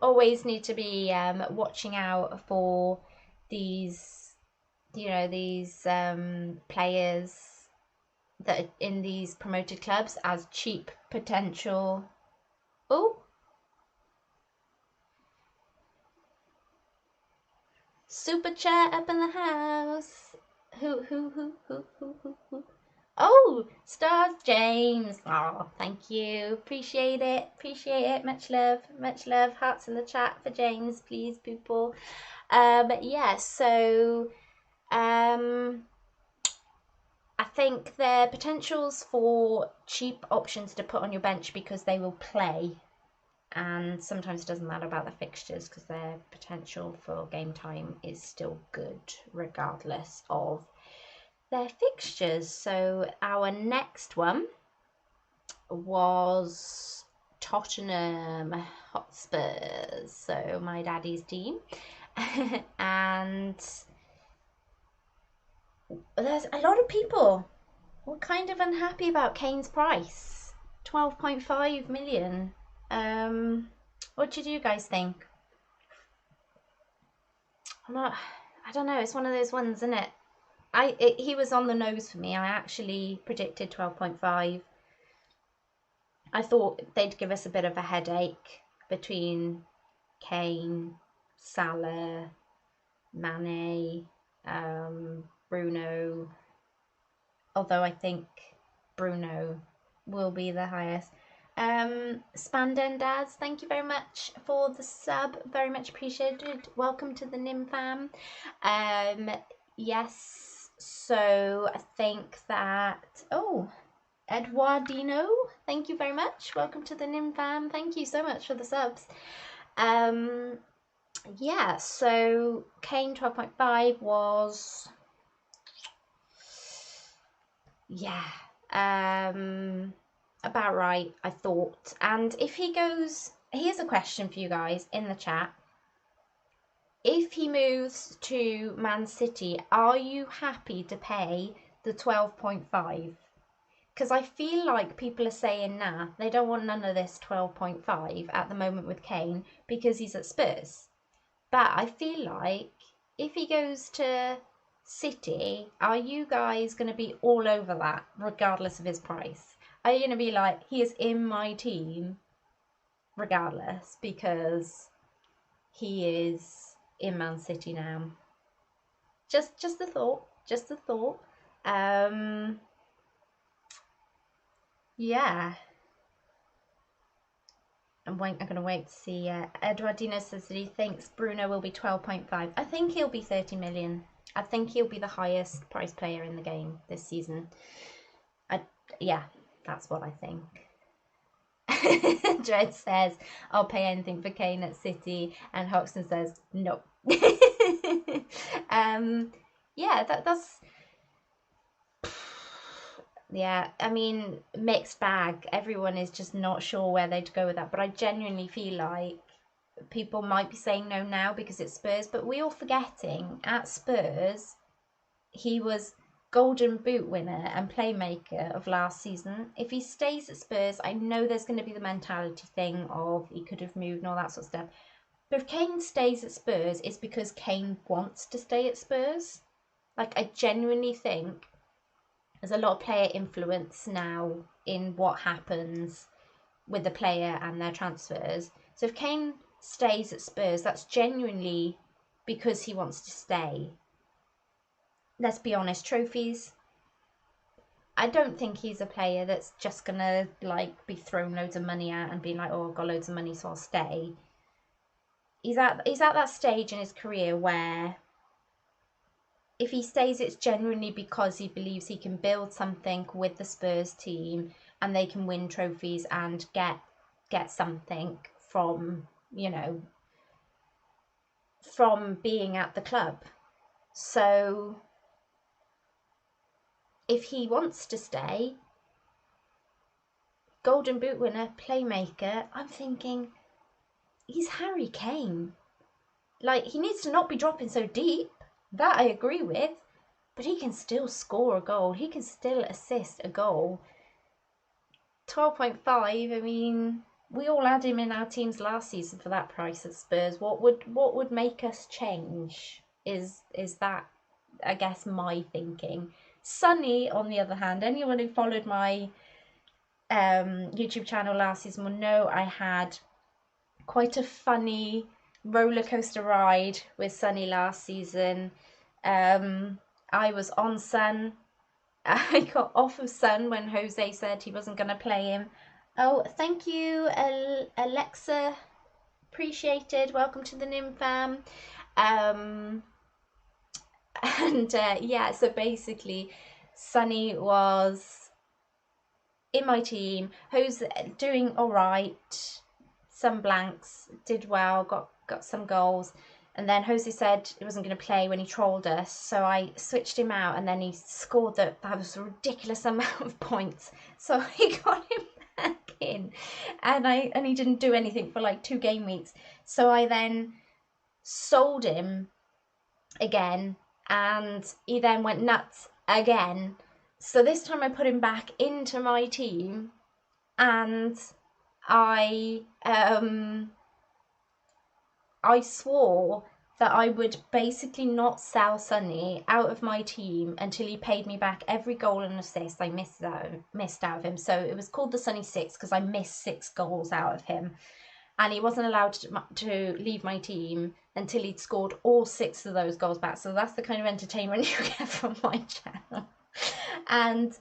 always need to be watching out for these, you know, these players that are in these promoted clubs as cheap potential. Oh, super chat up in the house. Who? Oh, Stars James. Oh, thank you. Appreciate it. Much love. Hearts in the chat for James, please, people. Yeah, so I think there are potentials for cheap options to put on your bench because they will play, and sometimes it doesn't matter about the fixtures because their potential for game time is still good regardless of their fixtures. So our next one was Tottenham Hotspurs, so my daddy's team. And there's a lot of people were kind of unhappy about Kane's price, 12.5 million. What did you guys think? I don't know, it's one of those ones, isn't it? He was on the nose for me. I actually predicted 12.5. I thought they'd give us a bit of a headache between Kane, Salah, Mane, Bruno, although I think Bruno will be the highest. Spandendaz, thank you very much for the sub, very much appreciated. Welcome to the Nim fam. Yes, so I think that, oh, Eduardino, thank you very much. Welcome to the Nim fam. Thank you so much for the subs. Yeah, so Kane 12.5 was, yeah, about right, I thought. And if he goes, here's a question for you guys in the chat. If he moves to Man City, are you happy to pay the 12.5? Because I feel like people are saying, nah, they don't want none of this 12.5 at the moment with Kane because he's at Spurs. But I feel like if he goes to City, are you guys going to be all over that regardless of his price? Are you going to be like, he is in my team regardless because he is in Man City now? Just a thought, just a thought. Yeah. I'm going to wait to see. Eduardino says that he thinks Bruno will be 12.5. I think he'll be 30 million. I think he'll be the highest price player in the game this season. Yeah, that's what I think. Dred says, I'll pay anything for Kane at City. And Hoxton says, no. Yeah, that's... Yeah, I mean, mixed bag. Everyone is just not sure where they'd go with that. But I genuinely feel like people might be saying no now because it's Spurs. But we all forgetting, at Spurs, he was Golden Boot winner and playmaker of last season. If he stays at Spurs, I know there's going to be the mentality thing of he could have moved and all that sort of stuff. But if Kane stays at Spurs, it's because Kane wants to stay at Spurs. Like, I genuinely think there's a lot of player influence now in what happens with the player and their transfers. So if Kane stays at Spurs, that's genuinely because he wants to stay. Let's be honest, trophies, I don't think he's a player that's just going to like be thrown loads of money at and being like, oh, I've got loads of money, so I'll stay. He's at that stage in his career where if he stays, it's genuinely because he believes he can build something with the Spurs team and they can win trophies and get something from, you know, from being at the club. So if he wants to stay, Golden Boot winner, playmaker, I'm thinking he's Harry Kane. Like, he needs to not be dropping so deep. That I agree with. But he can still score a goal. He can still assist a goal. 12.5, I mean, we all had him in our teams last season for that price at Spurs. What would make us change is that, I guess, my thinking. Sonny, on the other hand, anyone who followed my YouTube channel last season will know I had quite a funny roller coaster ride with Sonny last season. I was on Son. I got off of Son when Jose said he wasn't going to play him. Oh, thank you, Alexa. Appreciated. Welcome to the Nim fam. Yeah, so basically, Sonny was in my team. Jose doing all right. Some blanks, did well, got some goals. And then Jose said he wasn't going to play when he trolled us. So I switched him out and then he scored that was a ridiculous amount of points. So I got him back in and he didn't do anything for like 2 game weeks. So I then sold him again and he then went nuts again. So this time I put him back into my team and I swore that I would basically not sell Sonny out of my team until he paid me back every goal and assist I missed out of him. So it was called the Sonny 6 because I missed 6 goals out of him. And he wasn't allowed to leave my team until he'd scored all 6 of those goals back. So that's the kind of entertainment you get from my channel. And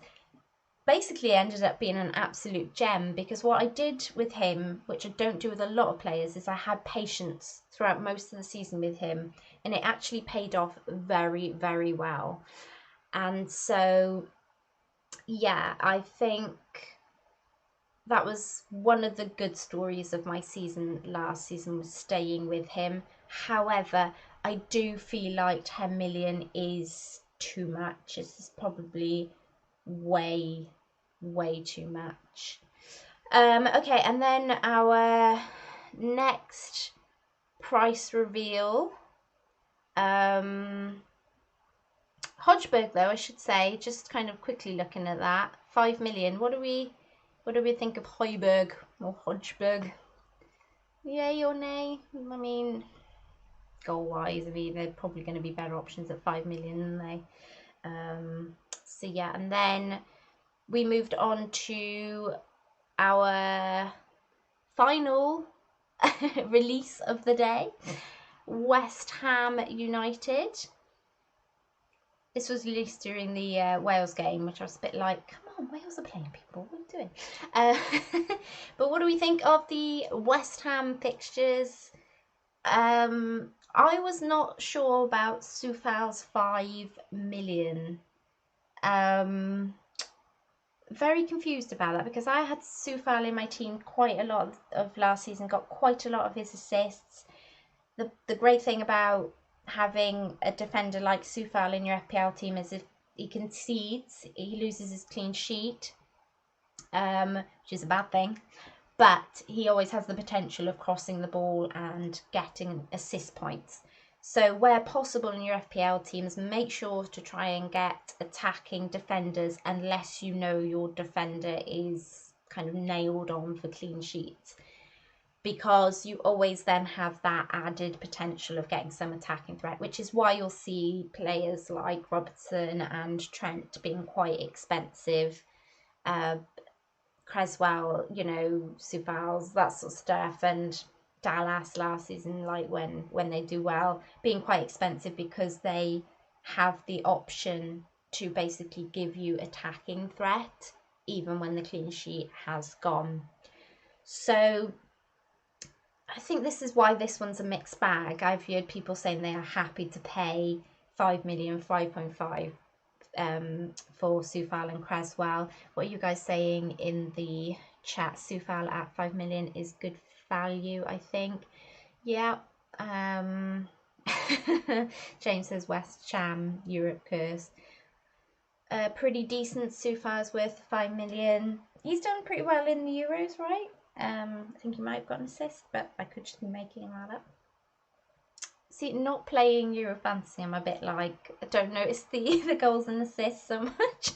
basically ended up being an absolute gem, because what I did with him, which I don't do with a lot of players, is I had patience throughout most of the season with him, and it actually paid off very, very well. And so, yeah, I think that was one of the good stories of my season last season, was staying with him. However, I do feel like 10 million is too much. This is probably way too much. Okay, and then our next price reveal, Hodgeberg, though, I should say, just kind of quickly looking at that, 5 million. What do we think of Hoiberg or Hodgeberg? Yay or nay? I mean, goal-wise, I mean, they're probably going to be better options at 5 million, than they? So yeah, and then we moved on to our final release of the day, West Ham United. This was released during the Wales game, which I was a bit like, come on, Wales are playing, people, what are you doing? But what do we think of the West Ham fixtures? I was not sure about Soufal's 5 million. Very confused about that, because I had Soufal in my team quite a lot of last season, got quite a lot of his assists. The great thing about having a defender like Soufal in your FPL team is if he concedes, he loses his clean sheet, which is a bad thing, but he always has the potential of crossing the ball and getting assist points. So where possible in your FPL teams, make sure to try and get attacking defenders, unless you know your defender is kind of nailed on for clean sheets, because you always then have that added potential of getting some attacking threat, which is why you'll see players like Robertson and Trent being quite expensive. Creswell, you know, Soufal's, that sort of stuff, and Dallas last season, like when they do well, being quite expensive, because they have the option to basically give you attacking threat even when the clean sheet has gone. So I think this is why this one's a mixed bag. I've heard people saying they are happy to pay 5 million, 5.5 for Soufal and Creswell. What are you guys saying in the chat? Soufal at 5 million is good value, I think. Yeah. James says West Ham Europe curse. Pretty decent. Soufal's worth 5 million. He's done pretty well in the Euros, right? I think he might have got an assist, but I could just be making that up. See, not playing Euro Fantasy, I'm a bit like, I don't notice the goals and assists so much.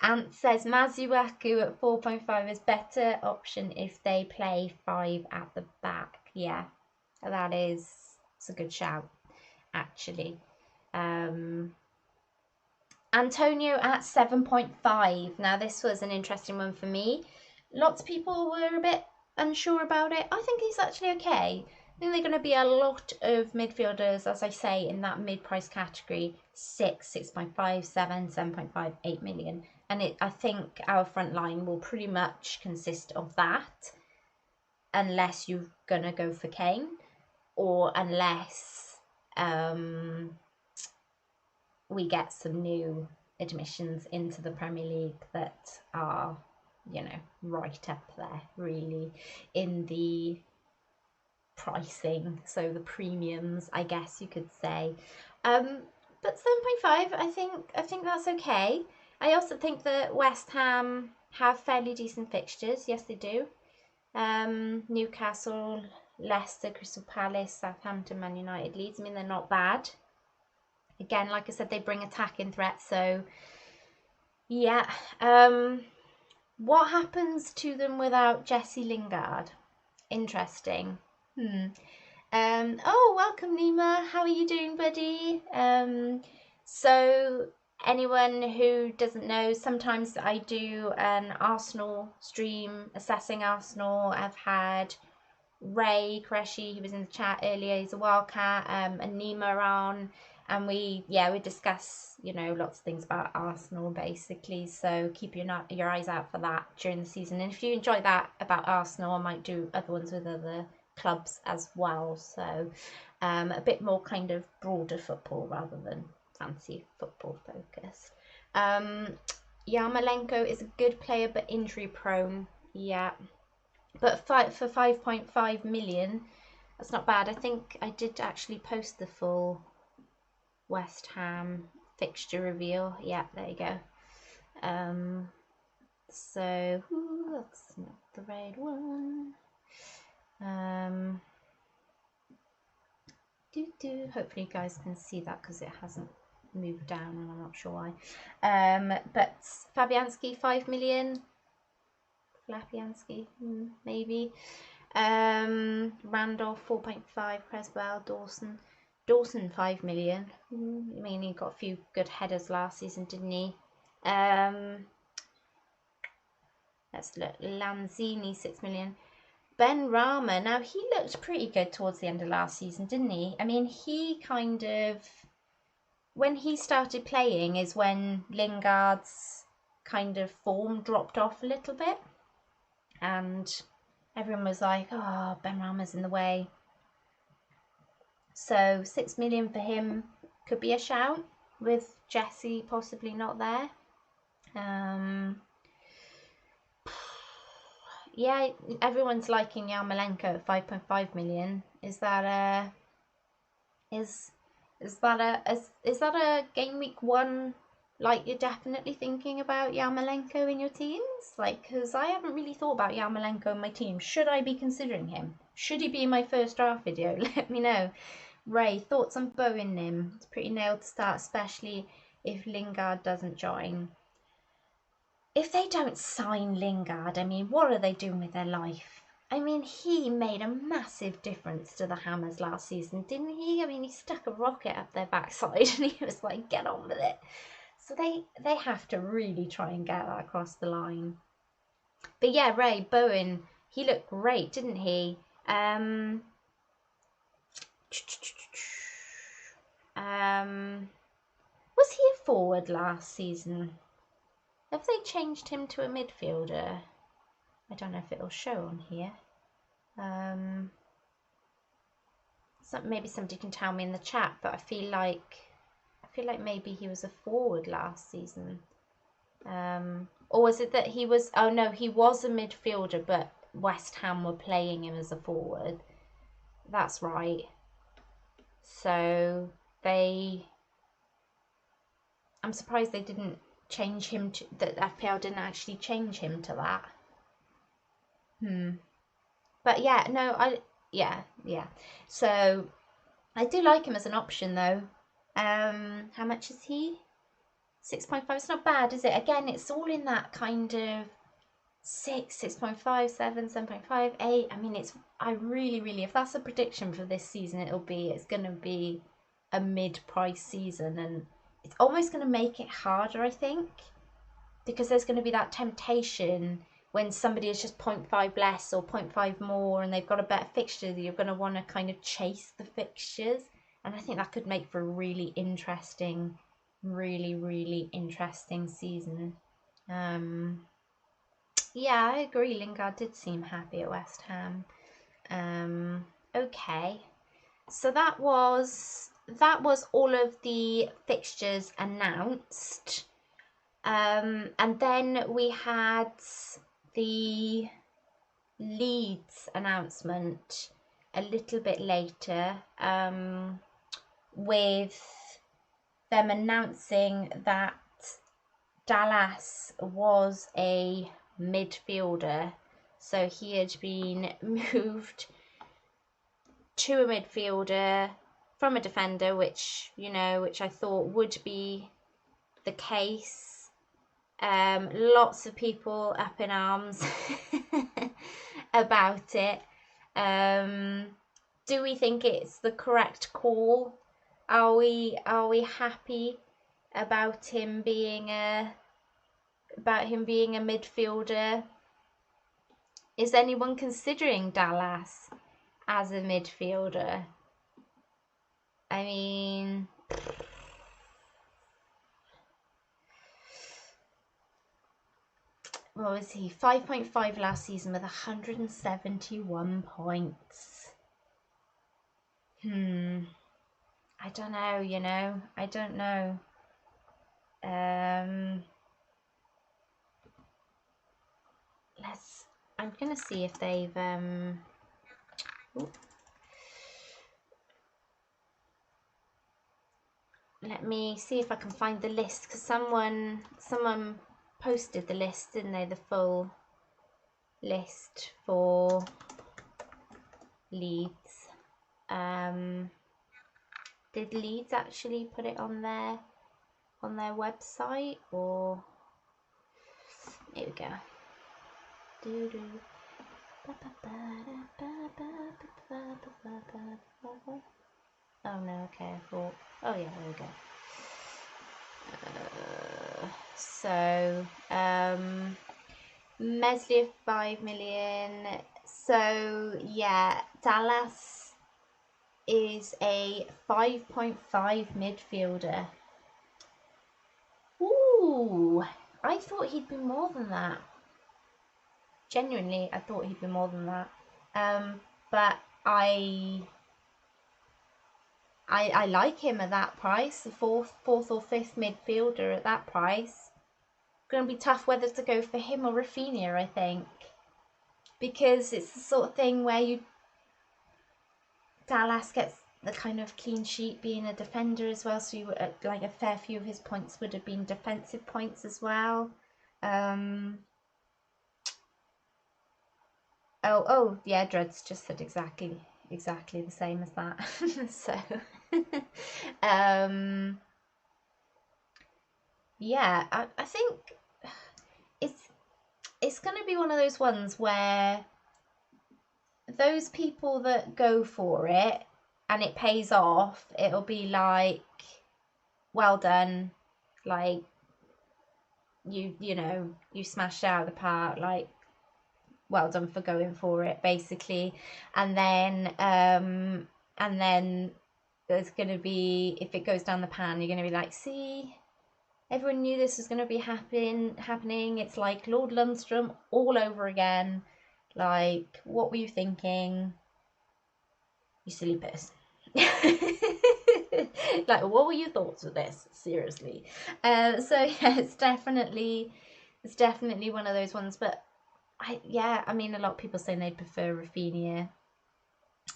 Ant says Mazuaku at 4.5 is better option if they play 5 at the back. Yeah, it's a good shout, actually. Antonio at 7.5. Now, this was an interesting one for me. Lots of people were a bit unsure about it. I think he's actually okay. I think they're going to be a lot of midfielders, as I say, in that mid-price category, 6, 6.5, 7, 7.5, 8 million. And I think our front line will pretty much consist of that, unless you're going to go for Kane, or unless we get some new admissions into the Premier League that are, you know, right up there, really, in the pricing, so the premiums, I guess you could say. But 7.5, I think that's okay. I also think that West Ham have fairly decent fixtures. Yes, they do. Newcastle, Leicester, Crystal Palace, Southampton, Man United, Leeds. I mean, they're not bad. Again, like I said, they bring attacking threat. So, yeah. What happens to them without Jesse Lingard? Interesting. Oh, welcome, Nima. How are you doing, buddy? So anyone who doesn't know, sometimes I do an Arsenal stream assessing Arsenal. I've had Ray Qureshi, he was in the chat earlier, he's a Wildcat, and Nima on, And we discuss, you know, lots of things about Arsenal basically. So keep your eyes out for that during the season. And if you enjoy that about Arsenal, I might do other ones with other clubs as well. So a bit more kind of broader football rather than fancy football focused. Yarmolenko is a good player but injury prone. Yeah, but for 5.5 million, that's not bad. I think I did actually post the full West Ham fixture reveal. Yeah, there you go. So that's not the right one. Hopefully you guys can see that because it hasn't moved down and I'm not sure why. But Fabianski 5 million. Flapianski, maybe. Randolph 4.5. Creswell, Dawson 5 million. I mean, he got a few good headers last season, didn't he? Let's look. Lanzini 6 million. Ben Rama, now he looked pretty good towards the end of last season, didn't he? I mean, he kind of, when he started playing is when Lingard's kind of form dropped off a little bit. And everyone was like, oh, Ben Rama's in the way. So 6 million for him could be a shout with Jesse possibly not there. Yeah, everyone's liking Yarmolenko at 5.5 million. Is that a game week 1? Like, you're definitely thinking about Yarmolenko in your teams? Like, because I haven't really thought about Yarmolenko in my team. Should I be considering him? Should he be in my first draft video? Let me know. Ray, thoughts on Bowen Nim? It's pretty nailed to start, especially if Lingard doesn't join. If they don't sign Lingard, I mean, what are they doing with their life? I mean, he made a massive difference to the Hammers last season, didn't he? I mean, he stuck a rocket up their backside and he was like, get on with it. So they have to really try and get that across the line. But yeah, Ray, Bowen, he looked great, didn't he? Was he a forward last season? Have they changed him to a midfielder? I don't know if it'll show on here. Maybe somebody can tell me in the chat, but I feel like maybe he was a forward last season. Or was it that he was... Oh no, he was a midfielder, but West Ham were playing him as a forward. That's right. So I'm surprised they didn't change him to... That FPL didn't actually change him to that. But yeah, no, yeah. So I do like him as an option though. How much is he? 6.5. It's not bad, is it? Again, it's all in that kind of 6.5, 7, 7.5, 8. I mean, I really, if that's a prediction for this season, it's going to be a mid-price season, and it's almost going to make it harder, I think, because there's going to be that temptation when somebody is just 0.5 less or 0.5 more and they've got a better fixture, that you're going to want to kind of chase the fixtures. And I think that could make for a really interesting season. Yeah, I agree. Lingard did seem happy at West Ham. Okay, so that was all of the fixtures announced. And then we had the Leeds announcement a little bit later, with them announcing that Dallas was a midfielder. So he had been moved to a midfielder from a defender, which I thought would be the case. Lots of people up in arms about it. Do we think it's the correct call? Are we happy about him being a midfielder? Is anyone considering Dallas as a midfielder? I mean, what was he? 5.5 last season with 171 points. I don't know, you know. I don't know. I'm gonna see if they've let me see if I can find the list, because someone posted the list, didn't they? The full list for Leeds. Did Leeds actually put it on their website, or here we go. Oh no, okay, I thought, oh yeah, there we go. So, Mesley 5 million. So yeah, Dallas is a 5.5 midfielder. Ooh, I thought he'd be more than that. Genuinely, I thought he'd be more than that. But I like him at that price, the fourth or fifth midfielder at that price. Going to be tough whether to go for him or Rafinha, I think, because it's the sort of thing where Dallas gets the kind of clean sheet being a defender as well, so you like a fair few of his points would have been defensive points as well. Oh yeah, Dreads just said exactly the same as that. So yeah, I think it's going to be one of those ones where those people that go for it and it pays off, it'll be like, well done, like you know, you smashed out of the park, like well done for going for it, basically. And then there's going to be, if it goes down the pan, you're going to be like, see, everyone knew this was going to be happening. It's like Lord Lundstrom all over again. Like, what were you thinking? You silly person. Like, what were your thoughts with this? Seriously. So yeah, it's definitely one of those ones. But I mean, a lot of people saying they'd prefer Rafinha.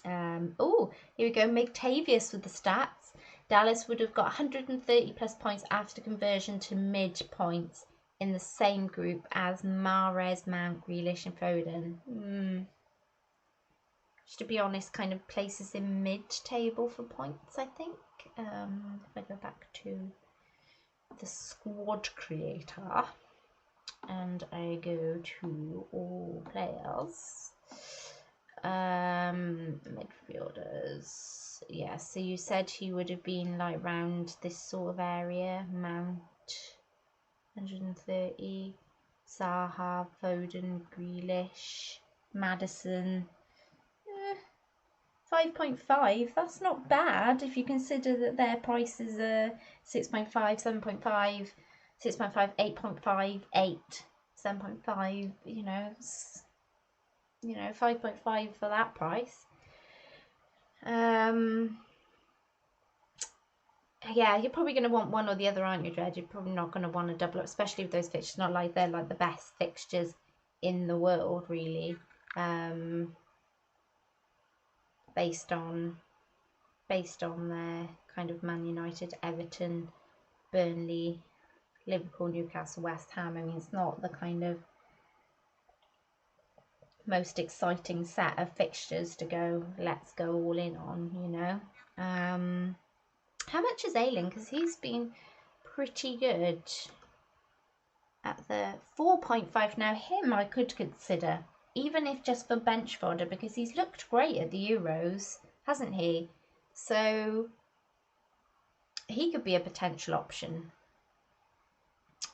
Oh, here we go. McTavius with the stats. Dallas would have got 130 plus points after conversion to mid points in the same group as Mahrez, Mount, Grealish and Foden. Just to be honest, kind of places in mid-table for points, I think. If I go back to the squad creator and I go to all players, midfielders, yeah, so you said he would have been like round this sort of area. Mount 130, Zaha, Foden, Grealish, Maddison 5.5. That's not bad if you consider that their prices are 6.5, 7.5, 6.5, 8.5, 8, 7.5, you know, 5.5 for that price. Yeah, you're probably going to want one or the other, aren't you, Dred? You're probably not going to want to double up, especially with those fixtures. Not like they're like the best fixtures in the world, really. Based on their kind of Man United, Everton, Burnley, Liverpool, Newcastle, West Ham. I mean, it's not the kind of most exciting set of fixtures to go, let's go all in on, you know. How much is Ayling? Because he's been pretty good at the 4.5. Now him I could consider, even if just for bench fodder, because he's looked great at the Euros, hasn't he? So he could be a potential option.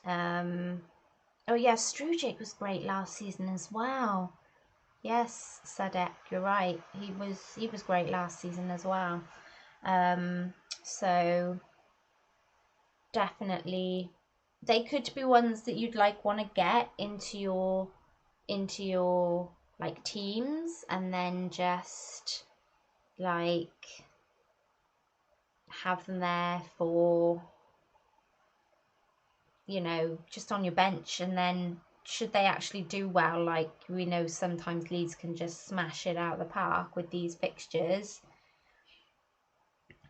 Oh yeah, Strujic was great last season as well. Yes, Sadek, you're right. He was great last season as well. So definitely they could be ones that you'd like want to get into your like teams, and then just like have them there for, you know, just on your bench, and then should they actually do well, like we know sometimes Leeds can just smash it out of the park with these fixtures,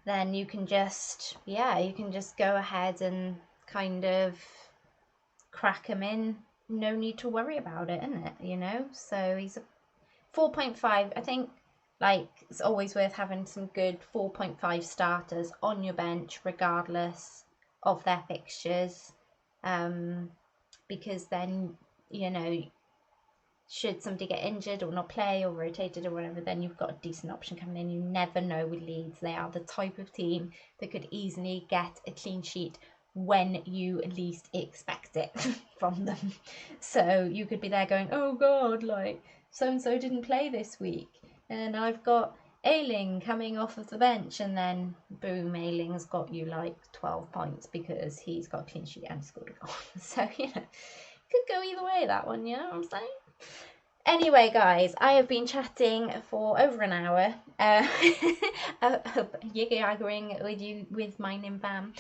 then you can just, yeah, you can just go ahead and kind of crack him in. No need to worry about it, isn't it? You know, so he's a 4.5. I think like it's always worth having some good 4.5 starters on your bench regardless of their fixtures, because then, you know, should somebody get injured or not play or rotated or whatever, then you've got a decent option coming in. You never know with Leeds. They are the type of team that could easily get a clean sheet when you least expect it from them. So you could be there going, oh God, like so-and-so didn't play this week, and I've got Ayling coming off of the bench, and then boom, Ayling's got you like 12 points because he's got a clean sheet and scored a goal. So, you know, could go either way, that one, you know what I'm saying? Anyway, guys, I have been chatting for over an hour, yaggering with you with my Nimbam.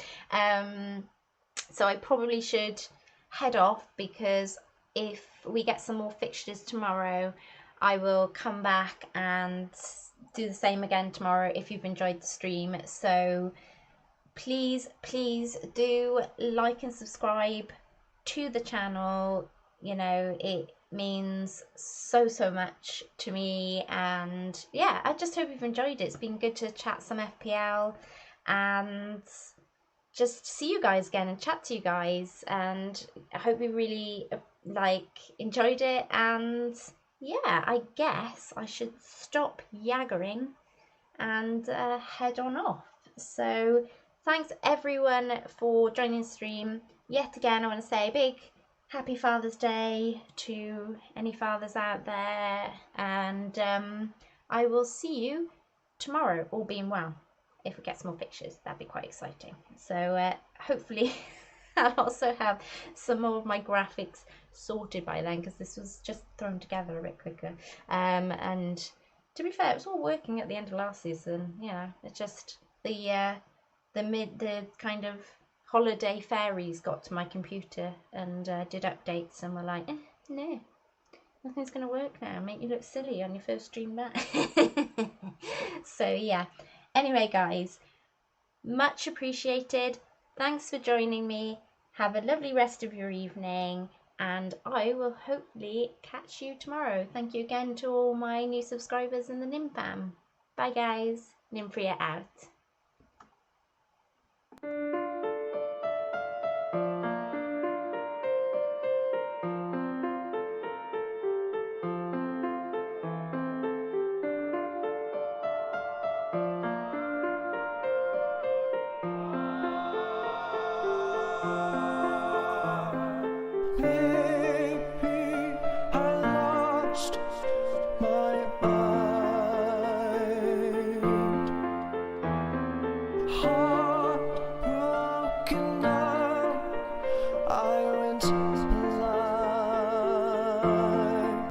So I probably should head off, because if we get some more fixtures tomorrow, I will come back and do the same again tomorrow if you've enjoyed the stream. So please do like and subscribe to the channel. You know, it means so much to me, and yeah, I just hope you've enjoyed it. It's been good to chat some FPL and just see you guys again and chat to you guys, and I hope you really like enjoyed it. And yeah, I guess I should stop yaggering and head on off. So thanks everyone for joining the stream. Yet again, I want to say a big happy Father's Day to any fathers out there, and I will see you tomorrow, all being well. If we get some more pictures, that'd be quite exciting. So hopefully I'll also have some more of my graphics sorted by then, because this was just thrown together a bit quicker. And to be fair, it was all working at the end of last season. Yeah, it's just the kind of holiday fairies got to my computer and did updates, and were like, no, nothing's gonna work now. Make you look silly on your first stream back. So yeah. Anyway, guys, much appreciated. Thanks for joining me. Have a lovely rest of your evening, and I will hopefully catch you tomorrow. Thank you again to all my new subscribers in the Nim fam. Bye, guys. Nimfria out. Heart